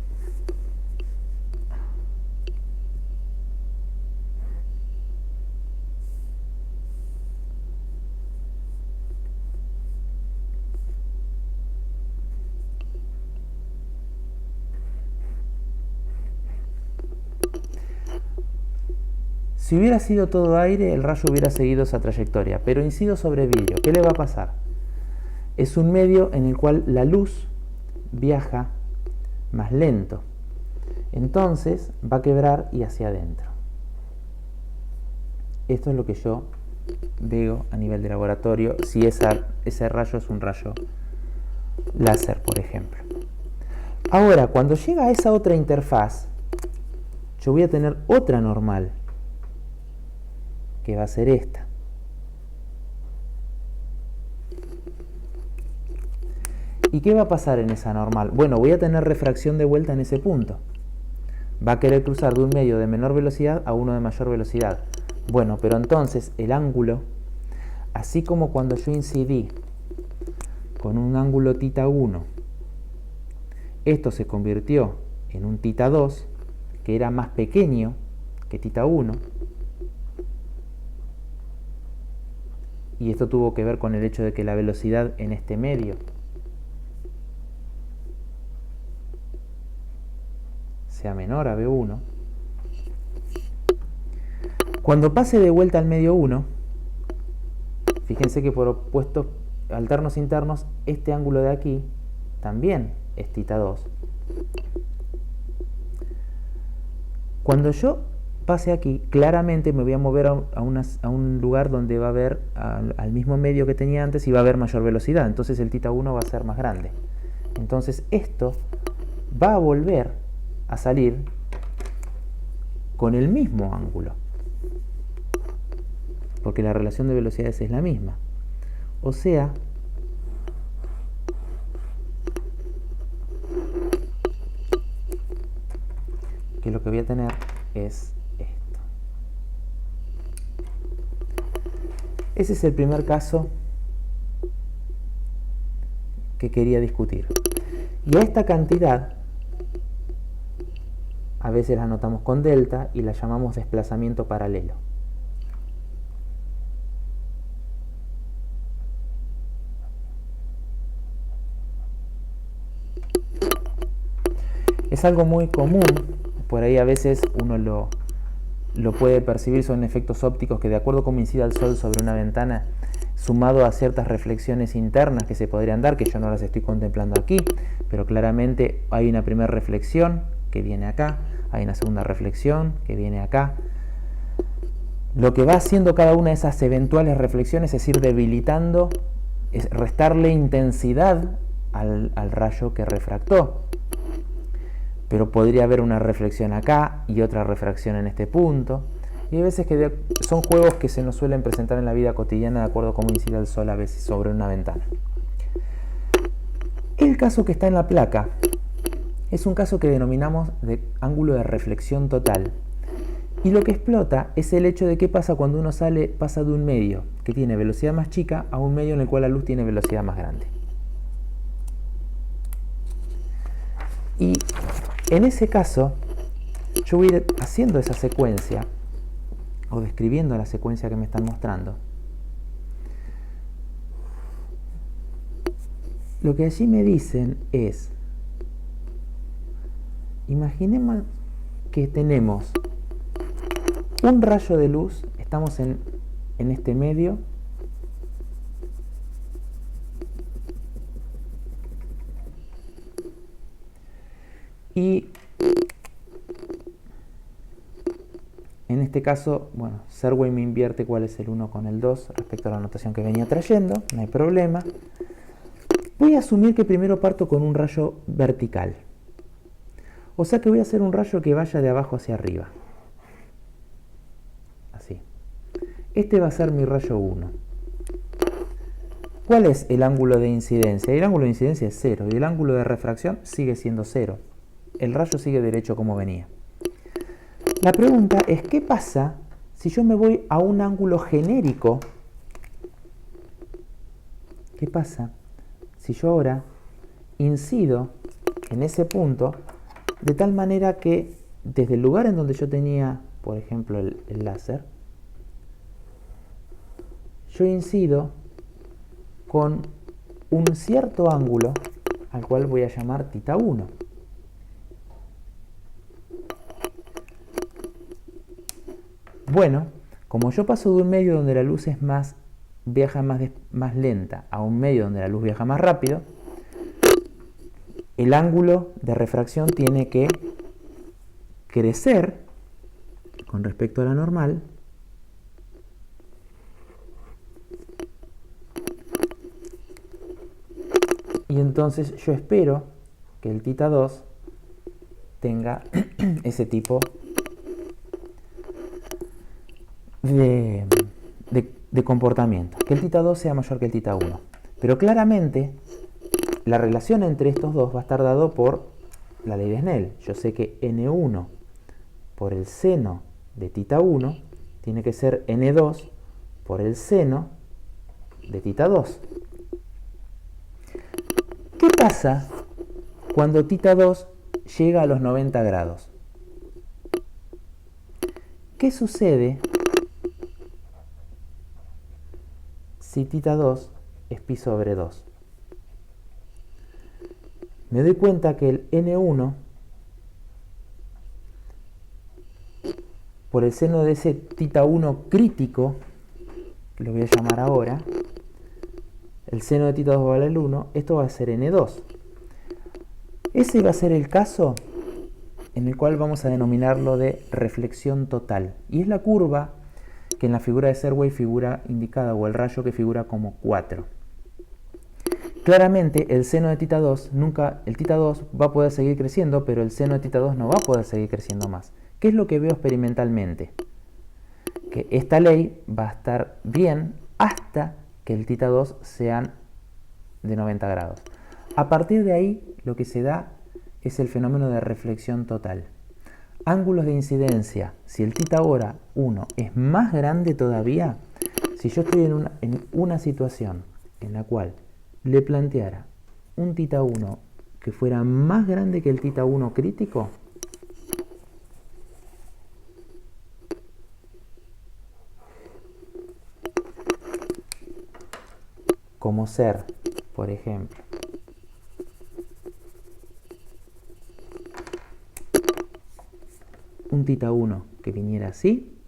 Si hubiera sido todo aire, el rayo hubiera seguido esa trayectoria, pero incido sobre vidrio. ¿Qué le va a pasar? Es un medio en el cual la luz viaja más lento. Entonces va a quebrar y hacia adentro. Esto es lo que yo veo a nivel de laboratorio, si ese rayo es un rayo láser, por ejemplo. Ahora, cuando llega a esa otra interfaz, yo voy a tener otra normal, que va a ser esta. ¿Y qué va a pasar en esa normal? Bueno, voy a tener refracción de vuelta en ese punto. Va a querer cruzar de un medio de menor velocidad a uno de mayor velocidad. Bueno, pero entonces el ángulo, así como cuando yo incidí con un ángulo θ1, esto se convirtió en un θ2, que era más pequeño que θ1, y esto tuvo que ver con el hecho de que la velocidad en este medio sea menor a V1. Cuando pase de vuelta al medio 1, fíjense que por opuestos alternos internos, este ángulo de aquí también es θ2. Cuando yo pase aquí, claramente me voy a mover a un lugar donde va a haber al mismo medio que tenía antes y va a haber mayor velocidad. Entonces el θ1 va a ser más grande. Entonces esto va a volver a salir con el mismo ángulo, porque la relación de velocidades es la misma. O sea, que lo que voy a tener es esto. Ese es el primer caso que quería discutir. Y a esta cantidad a veces la anotamos con delta y la llamamos desplazamiento paralelo. Es algo muy común, por ahí a veces uno lo puede percibir, son efectos ópticos que de acuerdo a cómo incida el sol sobre una ventana, sumado a ciertas reflexiones internas que se podrían dar, que yo no las estoy contemplando aquí, pero claramente hay una primera reflexión que viene acá, hay una segunda reflexión que viene acá. Lo que va haciendo cada una de esas eventuales reflexiones es ir debilitando, es restarle intensidad al rayo que refractó. Pero podría haber una reflexión acá y otra refracción en este punto. Y hay veces que son juegos que se nos suelen presentar en la vida cotidiana de acuerdo a cómo incide el sol a veces sobre una ventana. El caso que está en la placa es un caso que denominamos de ángulo de reflexión total. Y lo que explota es el hecho de qué pasa cuando uno pasa de un medio que tiene velocidad más chica a un medio en el cual la luz tiene velocidad más grande. Y en ese caso, yo voy a ir haciendo esa secuencia, o describiendo la secuencia que me están mostrando. Lo que allí me dicen es, imaginemos que tenemos un rayo de luz, estamos en este medio, y en este caso, bueno, Serway me invierte cuál es el 1 con el 2 respecto a la notación que venía trayendo, no hay problema. Voy a asumir que primero parto con un rayo vertical. O sea que voy a hacer un rayo que vaya de abajo hacia arriba. Así. Este va a ser mi rayo 1. ¿Cuál es el ángulo de incidencia? El ángulo de incidencia es 0 y el ángulo de refracción sigue siendo 0. El rayo sigue derecho como venía. La pregunta es, ¿qué pasa si yo me voy a un ángulo genérico? ¿Qué pasa si yo ahora incido en ese punto de tal manera que desde el lugar en donde yo tenía, por ejemplo, el láser, yo incido con un cierto ángulo al cual voy a llamar θ 1? Bueno, como yo paso de un medio donde la luz viaja más lenta a un medio donde la luz viaja más rápido, el ángulo de refracción tiene que crecer con respecto a la normal y entonces yo espero que el θ 2 tenga ese tipo de comportamiento, que el θ 2 sea mayor que el θ 1. Pero claramente la relación entre estos dos va a estar dado por la ley de Snell. Yo sé que n1 por el seno de θ 1 tiene que ser n2 por el seno de θ 2. ¿Qué pasa cuando θ 2 llega a los 90 grados? ¿Qué sucede si θ 2 es pi sobre 2? Me doy cuenta que el n1 por el seno de ese θ 1 crítico, que lo voy a llamar ahora, el seno de θ 2 vale el 1, esto va a ser n2. Ese va a ser el caso en el cual vamos a denominarlo de reflexión total. Y es la curva que en la figura de Serway figura indicada, o el rayo que figura como 4. Claramente el seno de θ 2 el θ 2 va a poder seguir creciendo, pero el seno de θ 2 no va a poder seguir creciendo más. ¿Qué es lo que veo experimentalmente? Que esta ley va a estar bien hasta que el θ 2 sean de 90 grados. A partir de ahí lo que se da es el fenómeno de reflexión total. Ángulos de incidencia, si el θ ahora 1 es más grande todavía, si yo estoy en una situación en la cual le planteara un θ 1 que fuera más grande que el θ 1 crítico, como ser, por ejemplo, un θ 1 que viniera así,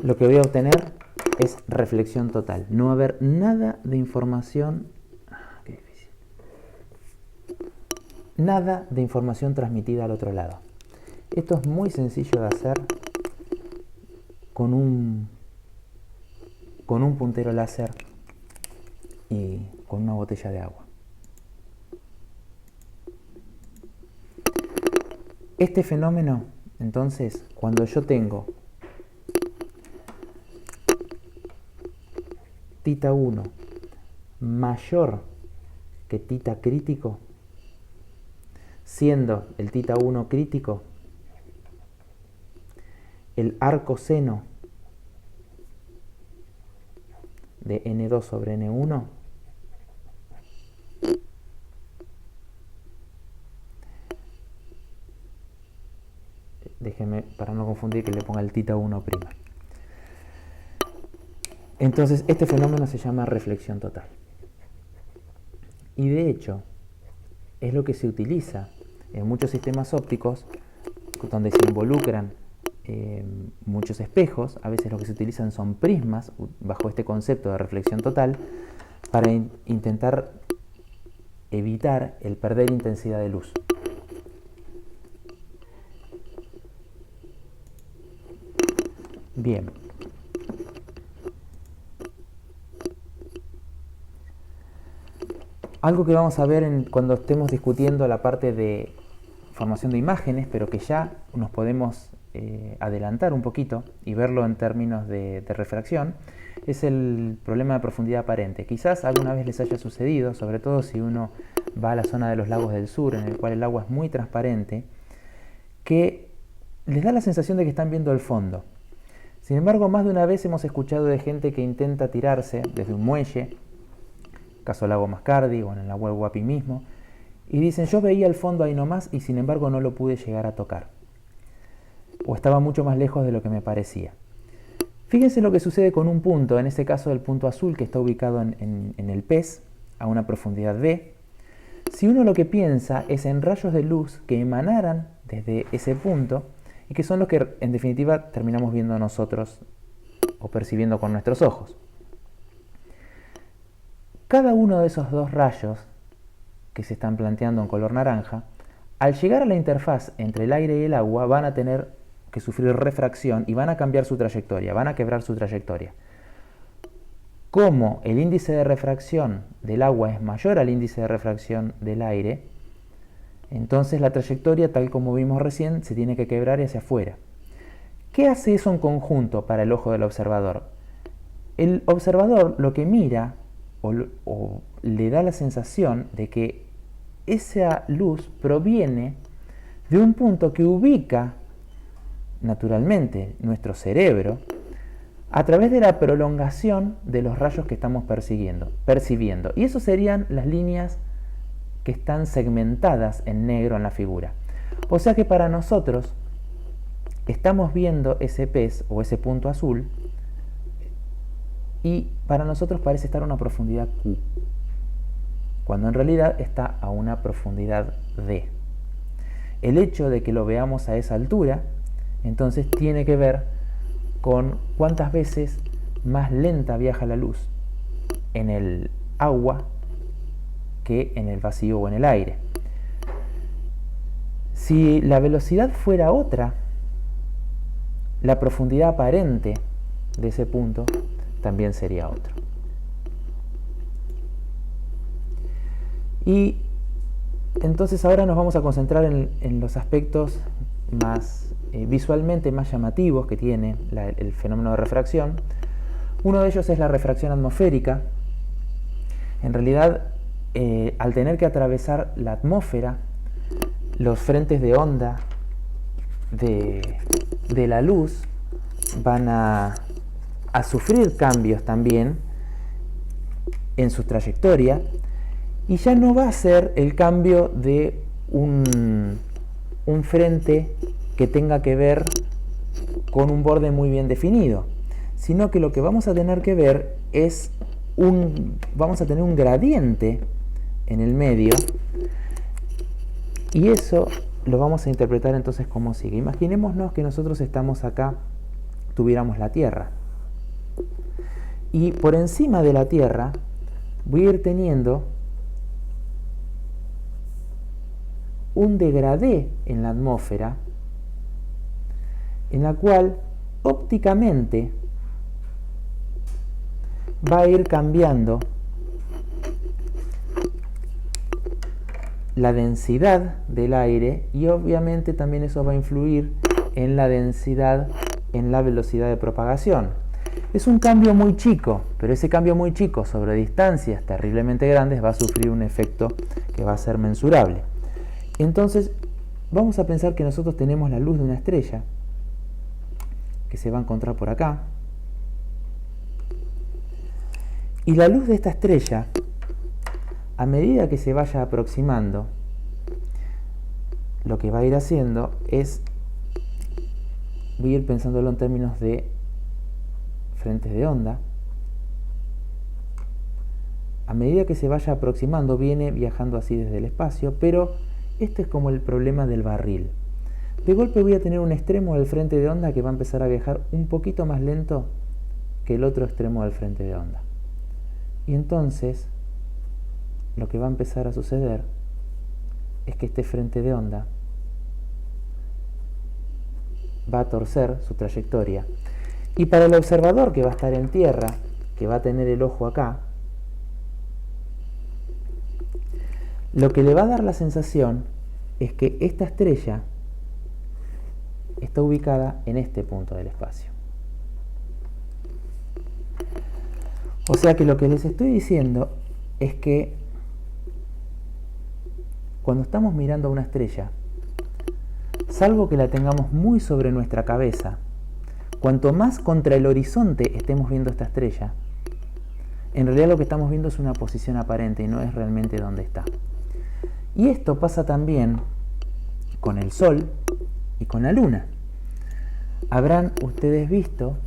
lo que voy a obtener es reflexión total. No va a haber nada de información, qué difícil, nada de información transmitida al otro lado. Esto es muy sencillo de hacer con un puntero láser y con una botella de agua. Este fenómeno, entonces, cuando yo tengo θ 1 mayor que θ crítico, siendo el θ 1 crítico el arco seno de n2 sobre n1, déjeme, para no confundir, que le ponga el θ 1'. Entonces este fenómeno se llama reflexión total. Y de hecho es lo que se utiliza en muchos sistemas ópticos donde se involucran muchos espejos. A veces lo que se utilizan son prismas bajo este concepto de reflexión total para intentar evitar el perder intensidad de luz. Bien. Algo que vamos a ver cuando estemos discutiendo la parte de formación de imágenes, pero que ya nos podemos adelantar un poquito y verlo en términos de refracción, es el problema de profundidad aparente. Quizás alguna vez les haya sucedido, sobre todo si uno va a la zona de los lagos del sur, en el cual el agua es muy transparente, que les da la sensación de que están viendo el fondo. Sin embargo, más de una vez hemos escuchado de gente que intenta tirarse desde un muelle, caso Lago Mascardi o en el lago Guapi mismo, y dicen: yo veía el fondo ahí nomás y sin embargo no lo pude llegar a tocar, o estaba mucho más lejos de lo que me parecía. Fíjense lo que sucede con un punto, en este caso el punto azul que está ubicado en el pez a una profundidad D. Si uno lo que piensa es en rayos de luz que emanaran desde ese punto y que son los que en definitiva terminamos viendo nosotros o percibiendo con nuestros ojos. Cada uno de esos dos rayos que se están planteando en color naranja, al llegar a la interfaz entre el aire y el agua, van a tener que sufrir refracción y van a cambiar su trayectoria, van a quebrar su trayectoria. Como el índice de refracción del agua es mayor al índice de refracción del aire, entonces la trayectoria, tal como vimos recién, se tiene que quebrar hacia afuera. ¿Qué hace eso en conjunto para el ojo del observador? El observador lo que mira o le da la sensación de que esa luz proviene de un punto que ubica naturalmente nuestro cerebro a través de la prolongación de los rayos que estamos percibiendo. Y eso serían las líneas que están segmentadas en negro en la figura. O sea que para nosotros estamos viendo ese pez o ese punto azul y para nosotros parece estar a una profundidad Q, cuando en realidad está a una profundidad D. El hecho de que lo veamos a esa altura entonces tiene que ver con cuántas veces más lenta viaja la luz en el agua que en el vacío o en el aire. Si la velocidad fuera otra, la profundidad aparente de ese punto también sería otro. Y entonces ahora nos vamos a concentrar en los aspectos más visualmente más llamativos que tiene el fenómeno de refracción. Uno de ellos es la refracción atmosférica. En realidad, al tener que atravesar la atmósfera, los frentes de onda de la luz van a sufrir cambios también en su trayectoria, y ya no va a ser el cambio de un frente que tenga que ver con un borde muy bien definido, sino que lo que vamos a tener que ver es vamos a tener un gradiente en el medio, y eso lo vamos a interpretar entonces como sigue. Imaginémonos que nosotros estamos acá, tuviéramos la Tierra, y por encima de la Tierra voy a ir teniendo un degradé en la atmósfera, en la cual ópticamente va a ir cambiando la densidad del aire, y obviamente también eso va a influir en la densidad, en la velocidad de propagación. Es un cambio muy chico, pero ese cambio muy chico sobre distancias terriblemente grandes va a sufrir un efecto que va a ser mensurable. Entonces vamos a pensar que nosotros tenemos la luz de una estrella que se va a encontrar por acá, y la luz de esta estrella, a medida que se vaya aproximando, lo que va a ir haciendo es, voy a ir pensándolo en términos de frentes de onda, a medida que se vaya aproximando viene viajando así desde el espacio, pero este es como el problema del barril. De golpe voy a tener un extremo del frente de onda que va a empezar a viajar un poquito más lento que el otro extremo del frente de onda. Y entonces lo que va a empezar a suceder es que este frente de onda va a torcer su trayectoria. Y para el observador que va a estar en tierra, que va a tener el ojo acá, lo que le va a dar la sensación es que esta estrella está ubicada en este punto del espacio. O sea que lo que les estoy diciendo es que cuando estamos mirando a una estrella, salvo que la tengamos muy sobre nuestra cabeza, cuanto más contra el horizonte estemos viendo esta estrella, en realidad lo que estamos viendo es una posición aparente y no es realmente donde está. Y esto pasa también con el Sol y con la Luna. Habrán ustedes visto,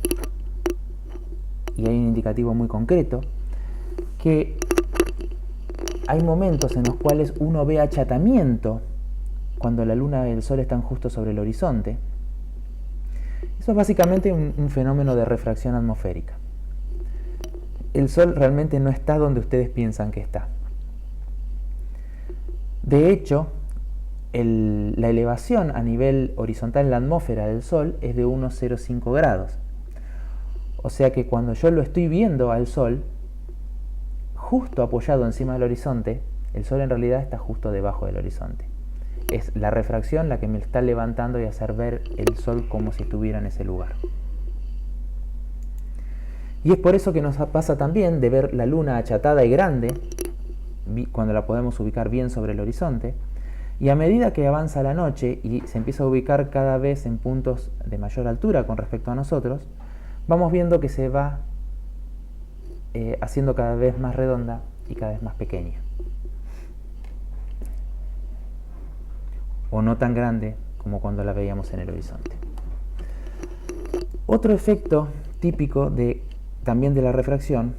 y hay un indicativo muy concreto, que hay momentos en los cuales uno ve achatamiento cuando la Luna y el Sol están justo sobre el horizonte. Eso es básicamente un fenómeno de refracción atmosférica. El Sol realmente no está donde ustedes piensan que está. De hecho, la elevación a nivel horizontal en la atmósfera del Sol es de unos 0,5 grados. O sea que cuando yo lo estoy viendo al Sol, justo apoyado encima del horizonte, el Sol en realidad está justo debajo del horizonte. Es la refracción la que me está levantando y hacer ver el Sol como si estuviera en ese lugar. Y es por eso que nos pasa también de ver la Luna achatada y grande, cuando la podemos ubicar bien sobre el horizonte, y a medida que avanza la noche y se empieza a ubicar cada vez en puntos de mayor altura con respecto a nosotros, vamos viendo que se va haciendo cada vez más redonda y cada vez más pequeña. O no tan grande como cuando la veíamos en el horizonte. Otro efecto típico también de la refracción,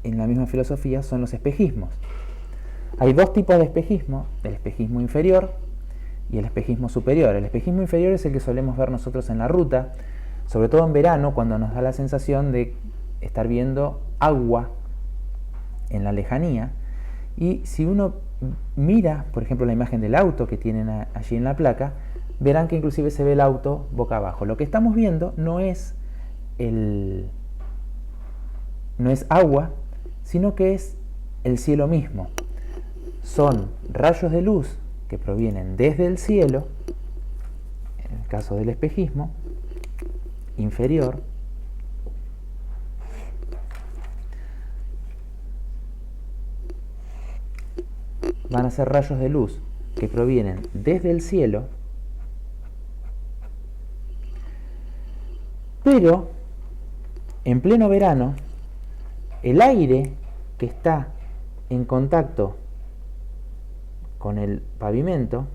en la misma filosofía, son los espejismos. Hay dos tipos de espejismo, el espejismo inferior y el espejismo superior. El espejismo inferior es el que solemos ver nosotros en la ruta, sobre todo en verano, cuando nos da la sensación de estar viendo agua en la lejanía. Y si uno mira, por ejemplo, la imagen del auto que tienen allí en la placa, verán que inclusive se ve el auto boca abajo. Lo que estamos viendo no es agua, sino que es el cielo mismo. Son rayos de luz que provienen desde el cielo, en el caso del espejismo inferior, van a ser rayos de luz que provienen desde el cielo, pero en pleno verano el aire que está en contacto con el pavimento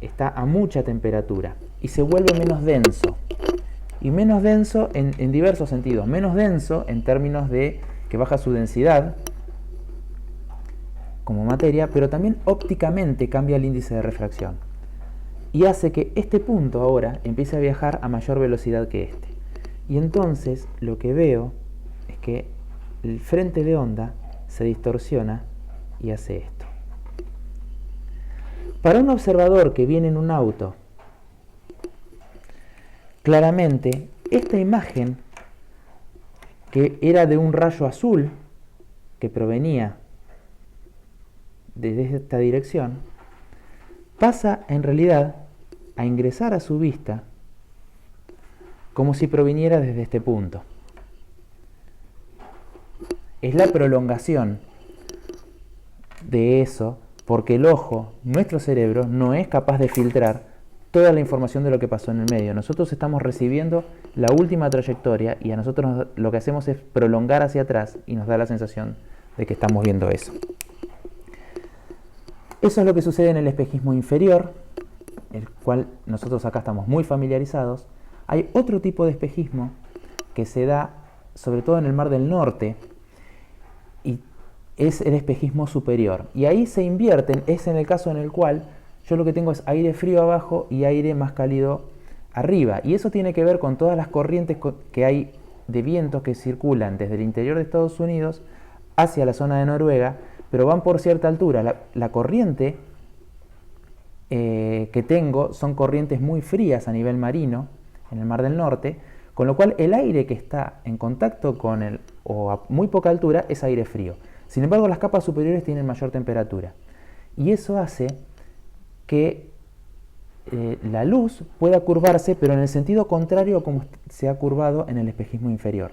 está a mucha temperatura y se vuelve menos denso. Y menos denso en diversos sentidos. Menos denso en términos de que baja su densidad como materia, pero también ópticamente cambia el índice de refracción. Y hace que este punto ahora empiece a viajar a mayor velocidad que este. Y entonces lo que veo es que el frente de onda se distorsiona y hace esto. Para un observador que viene en un auto, claramente esta imagen, que era de un rayo azul que provenía desde esta dirección, pasa en realidad a ingresar a su vista como si proviniera desde este punto. Es la prolongación de eso, porque el ojo, nuestro cerebro, no es capaz de filtrar toda la información de lo que pasó en el medio. Nosotros estamos recibiendo la última trayectoria y a nosotros lo que hacemos es prolongar hacia atrás y nos da la sensación de que estamos viendo eso. Eso es lo que sucede en el espejismo inferior, el cual nosotros acá estamos muy familiarizados. Hay otro tipo de espejismo que se da sobre todo en el Mar del Norte y es el espejismo superior. Y ahí se invierten, es en el caso en el cual yo lo que tengo es aire frío abajo y aire más cálido arriba. Y eso tiene que ver con todas las corrientes que hay de vientos que circulan desde el interior de Estados Unidos hacia la zona de Noruega, pero van por cierta altura. La corriente que tengo son corrientes muy frías a nivel marino, en el Mar del Norte, con lo cual el aire que está en contacto con o a muy poca altura es aire frío. Sin embargo, las capas superiores tienen mayor temperatura. Y eso hace que la luz pueda curvarse, pero en el sentido contrario a como se ha curvado en el espejismo inferior.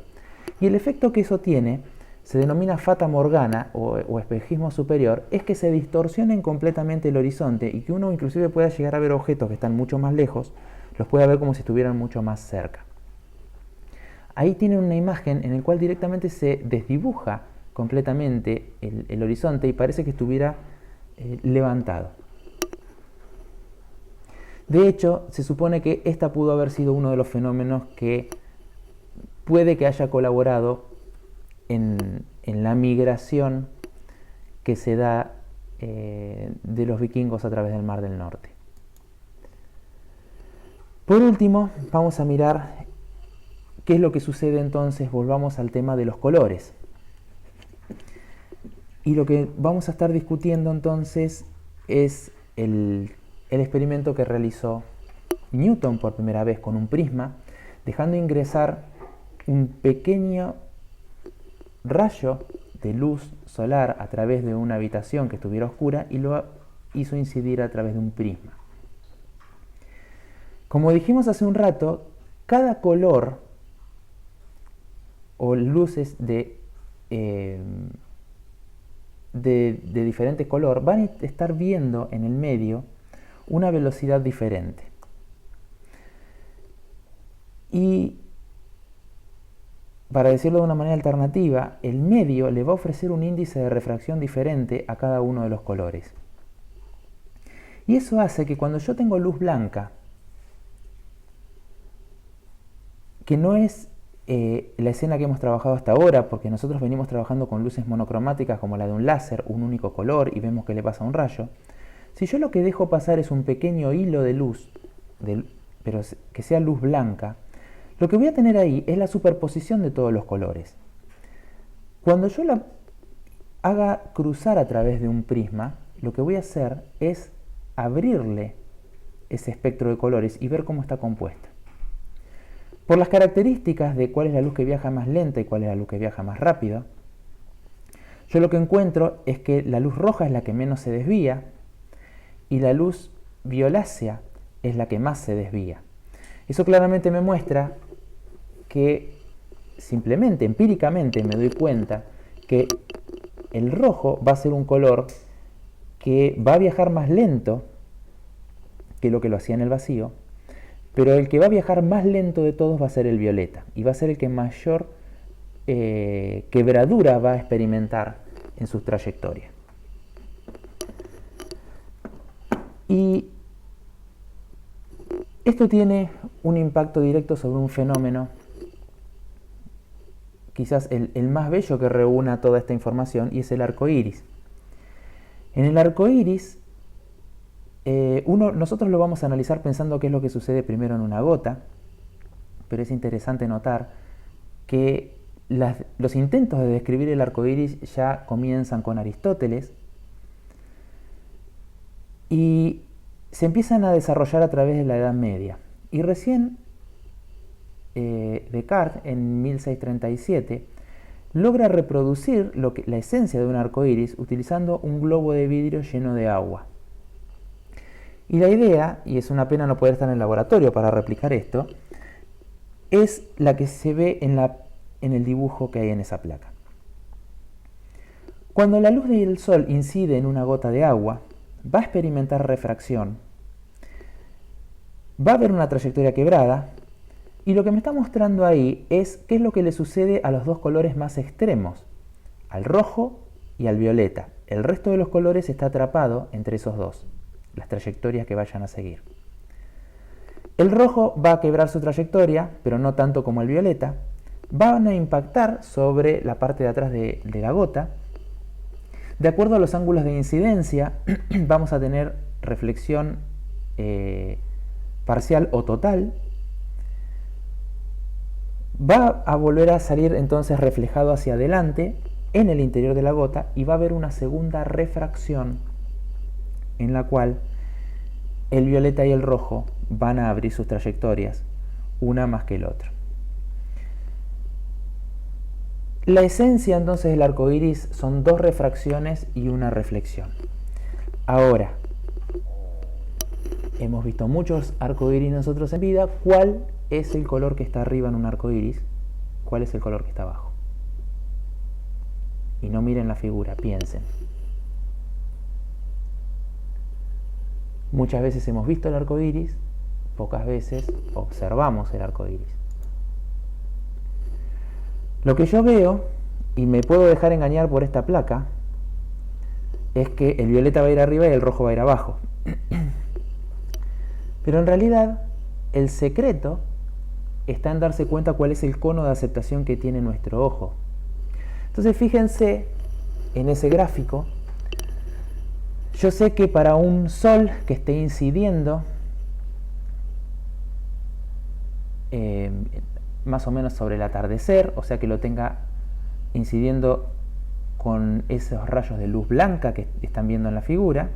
Y el efecto que eso tiene se denomina fata morgana o espejismo superior, es que se distorsionen completamente el horizonte y que uno inclusive pueda llegar a ver objetos que están mucho más lejos, los pueda ver como si estuvieran mucho más cerca. Ahí tienen una imagen en la cual directamente se desdibuja completamente el horizonte y parece que estuviera levantado. De hecho, se supone que esta pudo haber sido uno de los fenómenos que puede que haya colaborado en la migración que se da de los vikingos a través del Mar del Norte. Por último, vamos a mirar qué es lo que sucede entonces. Volvamos al tema de los colores. Y lo que vamos a estar discutiendo entonces es el experimento que realizó Newton por primera vez con un prisma, dejando ingresar un pequeño rayo de luz solar a través de una habitación que estuviera oscura y lo hizo incidir a través de un prisma. Como dijimos hace un rato, cada color o luces de diferente color van a estar viendo en el medio una velocidad diferente. Y para decirlo de una manera alternativa, el medio le va a ofrecer un índice de refracción diferente a cada uno de los colores. Y eso hace que cuando yo tengo luz blanca, que no es la escena que hemos trabajado hasta ahora, porque nosotros venimos trabajando con luces monocromáticas como la de un láser, un único color, y vemos que le pasa un rayo. Si yo lo que dejo pasar es un pequeño hilo de luz, pero que sea luz blanca, lo que voy a tener ahí es la superposición de todos los colores. Cuando yo la haga cruzar a través de un prisma, lo que voy a hacer es abrirle ese espectro de colores y ver cómo está compuesta. Por las características de cuál es la luz que viaja más lenta y cuál es la luz que viaja más rápido, yo lo que encuentro es que la luz roja es la que menos se desvía y la luz violácea es la que más se desvía. Eso claramente me muestra que simplemente, empíricamente, me doy cuenta que el rojo va a ser un color que va a viajar más lento que lo hacía en el vacío, pero el que va a viajar más lento de todos va a ser el violeta y va a ser el que mayor quebradura va a experimentar en sus trayectorias. Y esto tiene un impacto directo sobre un fenómeno, quizás el más bello que reúna toda esta información, y es el arco iris. En el arco iris, nosotros lo vamos a analizar pensando qué es lo que sucede primero en una gota, pero es interesante notar que los intentos de describir el arco iris ya comienzan con Aristóteles y se empiezan a desarrollar a través de la Edad Media. Y recién Descartes, en 1637, logra reproducir la esencia de un arco iris utilizando un globo de vidrio lleno de agua. Y la idea, y es una pena no poder estar en el laboratorio para replicar esto, es la que se ve en el dibujo que hay en esa placa. Cuando la luz del sol incide en una gota de agua, va a experimentar refracción, va a haber una trayectoria quebrada, y lo que me está mostrando ahí es qué es lo que le sucede a los dos colores más extremos, al rojo y al violeta. El resto de los colores está atrapado entre esos dos, las trayectorias que vayan a seguir. El rojo va a quebrar su trayectoria, pero no tanto como el violeta. Van a impactar sobre la parte de atrás de la gota. De acuerdo a los ángulos de incidencia, vamos a tener reflexión parcial o total. Va a volver a salir entonces reflejado hacia adelante en el interior de la gota y va a haber una segunda refracción en la cual el violeta y el rojo van a abrir sus trayectorias, una más que el otro. La esencia entonces del arco iris son dos refracciones y una reflexión. Ahora, hemos visto muchos arcoíris nosotros en vida. ¿Cuál es el color que está arriba en un arcoíris? ¿Cuál es el color que está abajo? Y no miren la figura, piensen. Muchas veces hemos visto el arcoíris, pocas veces observamos el arcoíris. Lo que yo veo, y me puedo dejar engañar por esta placa, es que el violeta va a ir arriba y el rojo va a ir abajo. Pero en realidad, el secreto está en darse cuenta cuál es el cono de aceptación que tiene nuestro ojo. Entonces fíjense en ese gráfico. Yo sé que para un sol que esté incidiendo más o menos sobre el atardecer, o sea que lo tenga incidiendo con esos rayos de luz blanca que están viendo en la figura,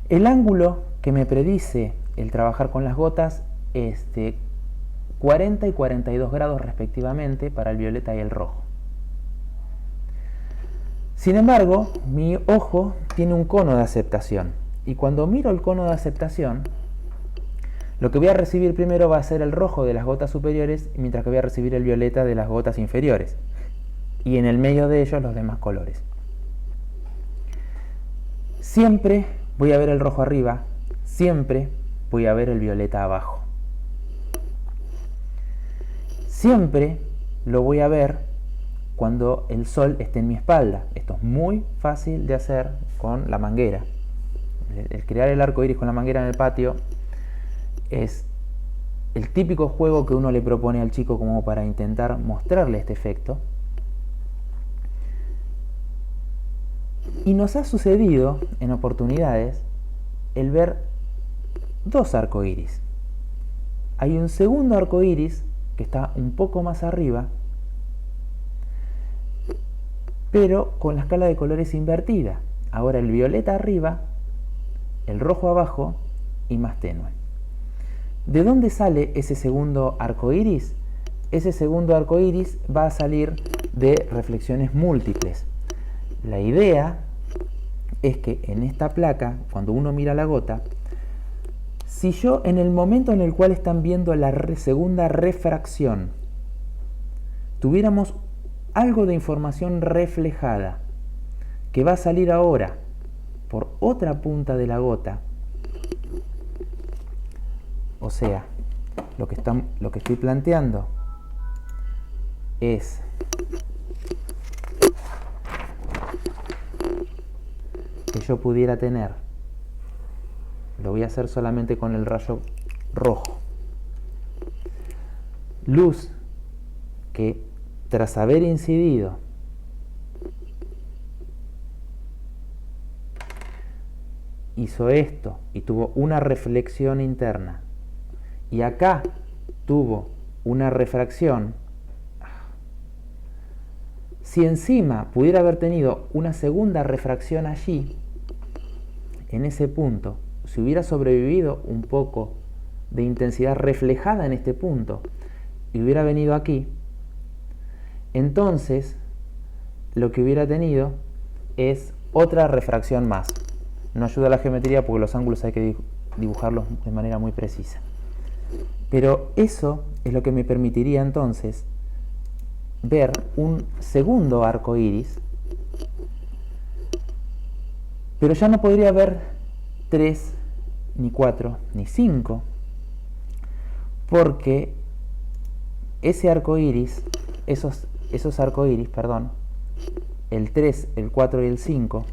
el ángulo que me predice el trabajar con las gotas es de 40 y 42 grados respectivamente para el violeta y el rojo. Sin embargo, mi ojo tiene un cono de aceptación, y cuando miro el cono de aceptación, lo que voy a recibir primero va a ser el rojo de las gotas superiores, mientras que voy a recibir el violeta de las gotas inferiores, y en el medio de ellos los demás colores. Siempre voy a ver el rojo arriba, siempre voy a ver el violeta abajo. Siempre lo voy a ver cuando el sol esté en mi espalda. Esto es muy fácil de hacer con la manguera. El crear el arco iris con la manguera en el patio es el típico juego que uno le propone al chico como para intentar mostrarle este efecto. Y nos ha sucedido en oportunidades el ver dos arcoíris. Hay un segundo arcoíris que está un poco más arriba, pero con la escala de colores invertida. Ahora el violeta arriba, el rojo abajo y más tenue. ¿De dónde sale ese segundo arcoíris? Ese segundo arcoíris va a salir de reflexiones múltiples. La idea es que en esta placa, cuando uno mira la gota, si yo en el momento en el cual están viendo la segunda refracción, tuviéramos algo de información reflejada que va a salir ahora por otra punta de la gota, o sea, lo que estoy planteando es que yo pudiera tener, lo voy a hacer solamente con el rayo rojo, luz que tras haber incidido hizo esto y tuvo una reflexión interna, y acá tuvo una refracción. Si encima pudiera haber tenido una segunda refracción allí, en ese punto, si hubiera sobrevivido un poco de intensidad reflejada en este punto y hubiera venido aquí, entonces lo que hubiera tenido es otra refracción más. No ayuda a la geometría porque los ángulos hay que dibujarlos de manera muy precisa. Pero eso es lo que me permitiría entonces ver un segundo arco iris, pero ya no podría ver 3, ni 4, ni 5, porque ese arco iris, esos arco iris, el 3, el 4 y el 5,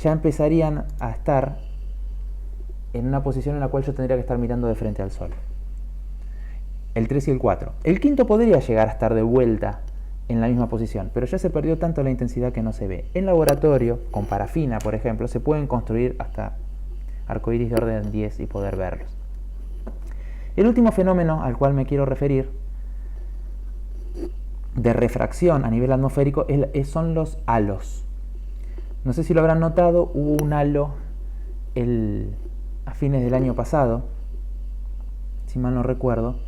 ya empezarían a estar en una posición en la cual yo tendría que estar mirando de frente al sol. El 3 y el 4. El quinto podría llegar a estar de vuelta en la misma posición, pero ya se perdió tanto la intensidad que no se ve. En laboratorio, con parafina, por ejemplo, se pueden construir hasta arcoíris de orden 10 y poder verlos. El último fenómeno al cual me quiero referir de refracción a nivel atmosférico son los halos. No sé si lo habrán notado, hubo un halo a fines del año pasado, si mal no recuerdo.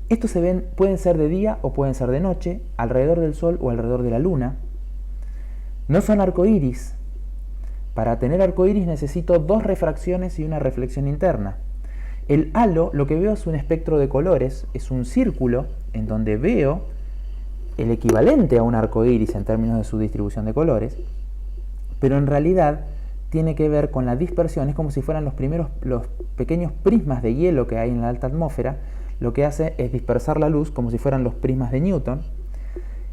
Estos pueden ser de día o pueden ser de noche, alrededor del Sol o alrededor de la Luna. No son arcoíris, Para tener arcoíris necesito dos refracciones y una reflexión interna. El halo, lo que veo es un espectro de colores, es un círculo en donde veo el equivalente a un arcoíris en términos de su distribución de colores, pero en realidad tiene que ver con la dispersión. Es como si fueran los pequeños prismas de hielo que hay en la alta atmósfera. Lo que hace es dispersar la luz como si fueran los prismas de Newton,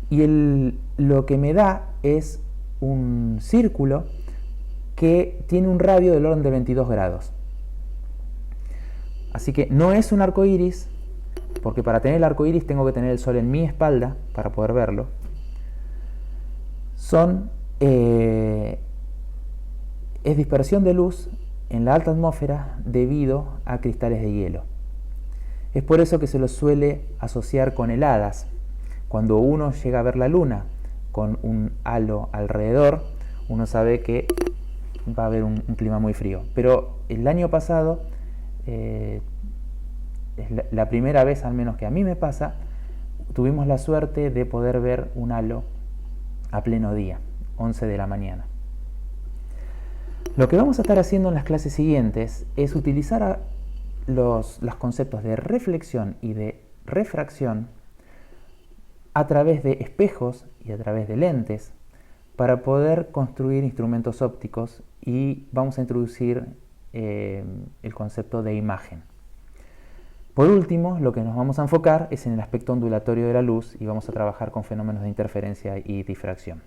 y lo que me da es un círculo que tiene un radio del orden de 22 grados. Así que no es un arco iris, porque para tener el arco iris tengo que tener el sol en mi espalda para poder verlo. Es dispersión de luz en la alta atmósfera debido a cristales de hielo. Es por eso que se los suele asociar con heladas. Cuando uno llega a ver la luna con un halo alrededor, uno sabe que va a haber un clima muy frío. Pero el año pasado, es la primera vez al menos que a mí me pasa, tuvimos la suerte de poder ver un halo a pleno día, 11 de la mañana. Lo que vamos a estar haciendo en las clases siguientes es utilizar los conceptos de reflexión y de refracción a través de espejos y a través de lentes para poder construir instrumentos ópticos, y vamos a introducir el concepto de imagen. Por último, lo que nos vamos a enfocar es en el aspecto ondulatorio de la luz y vamos a trabajar con fenómenos de interferencia y difracción.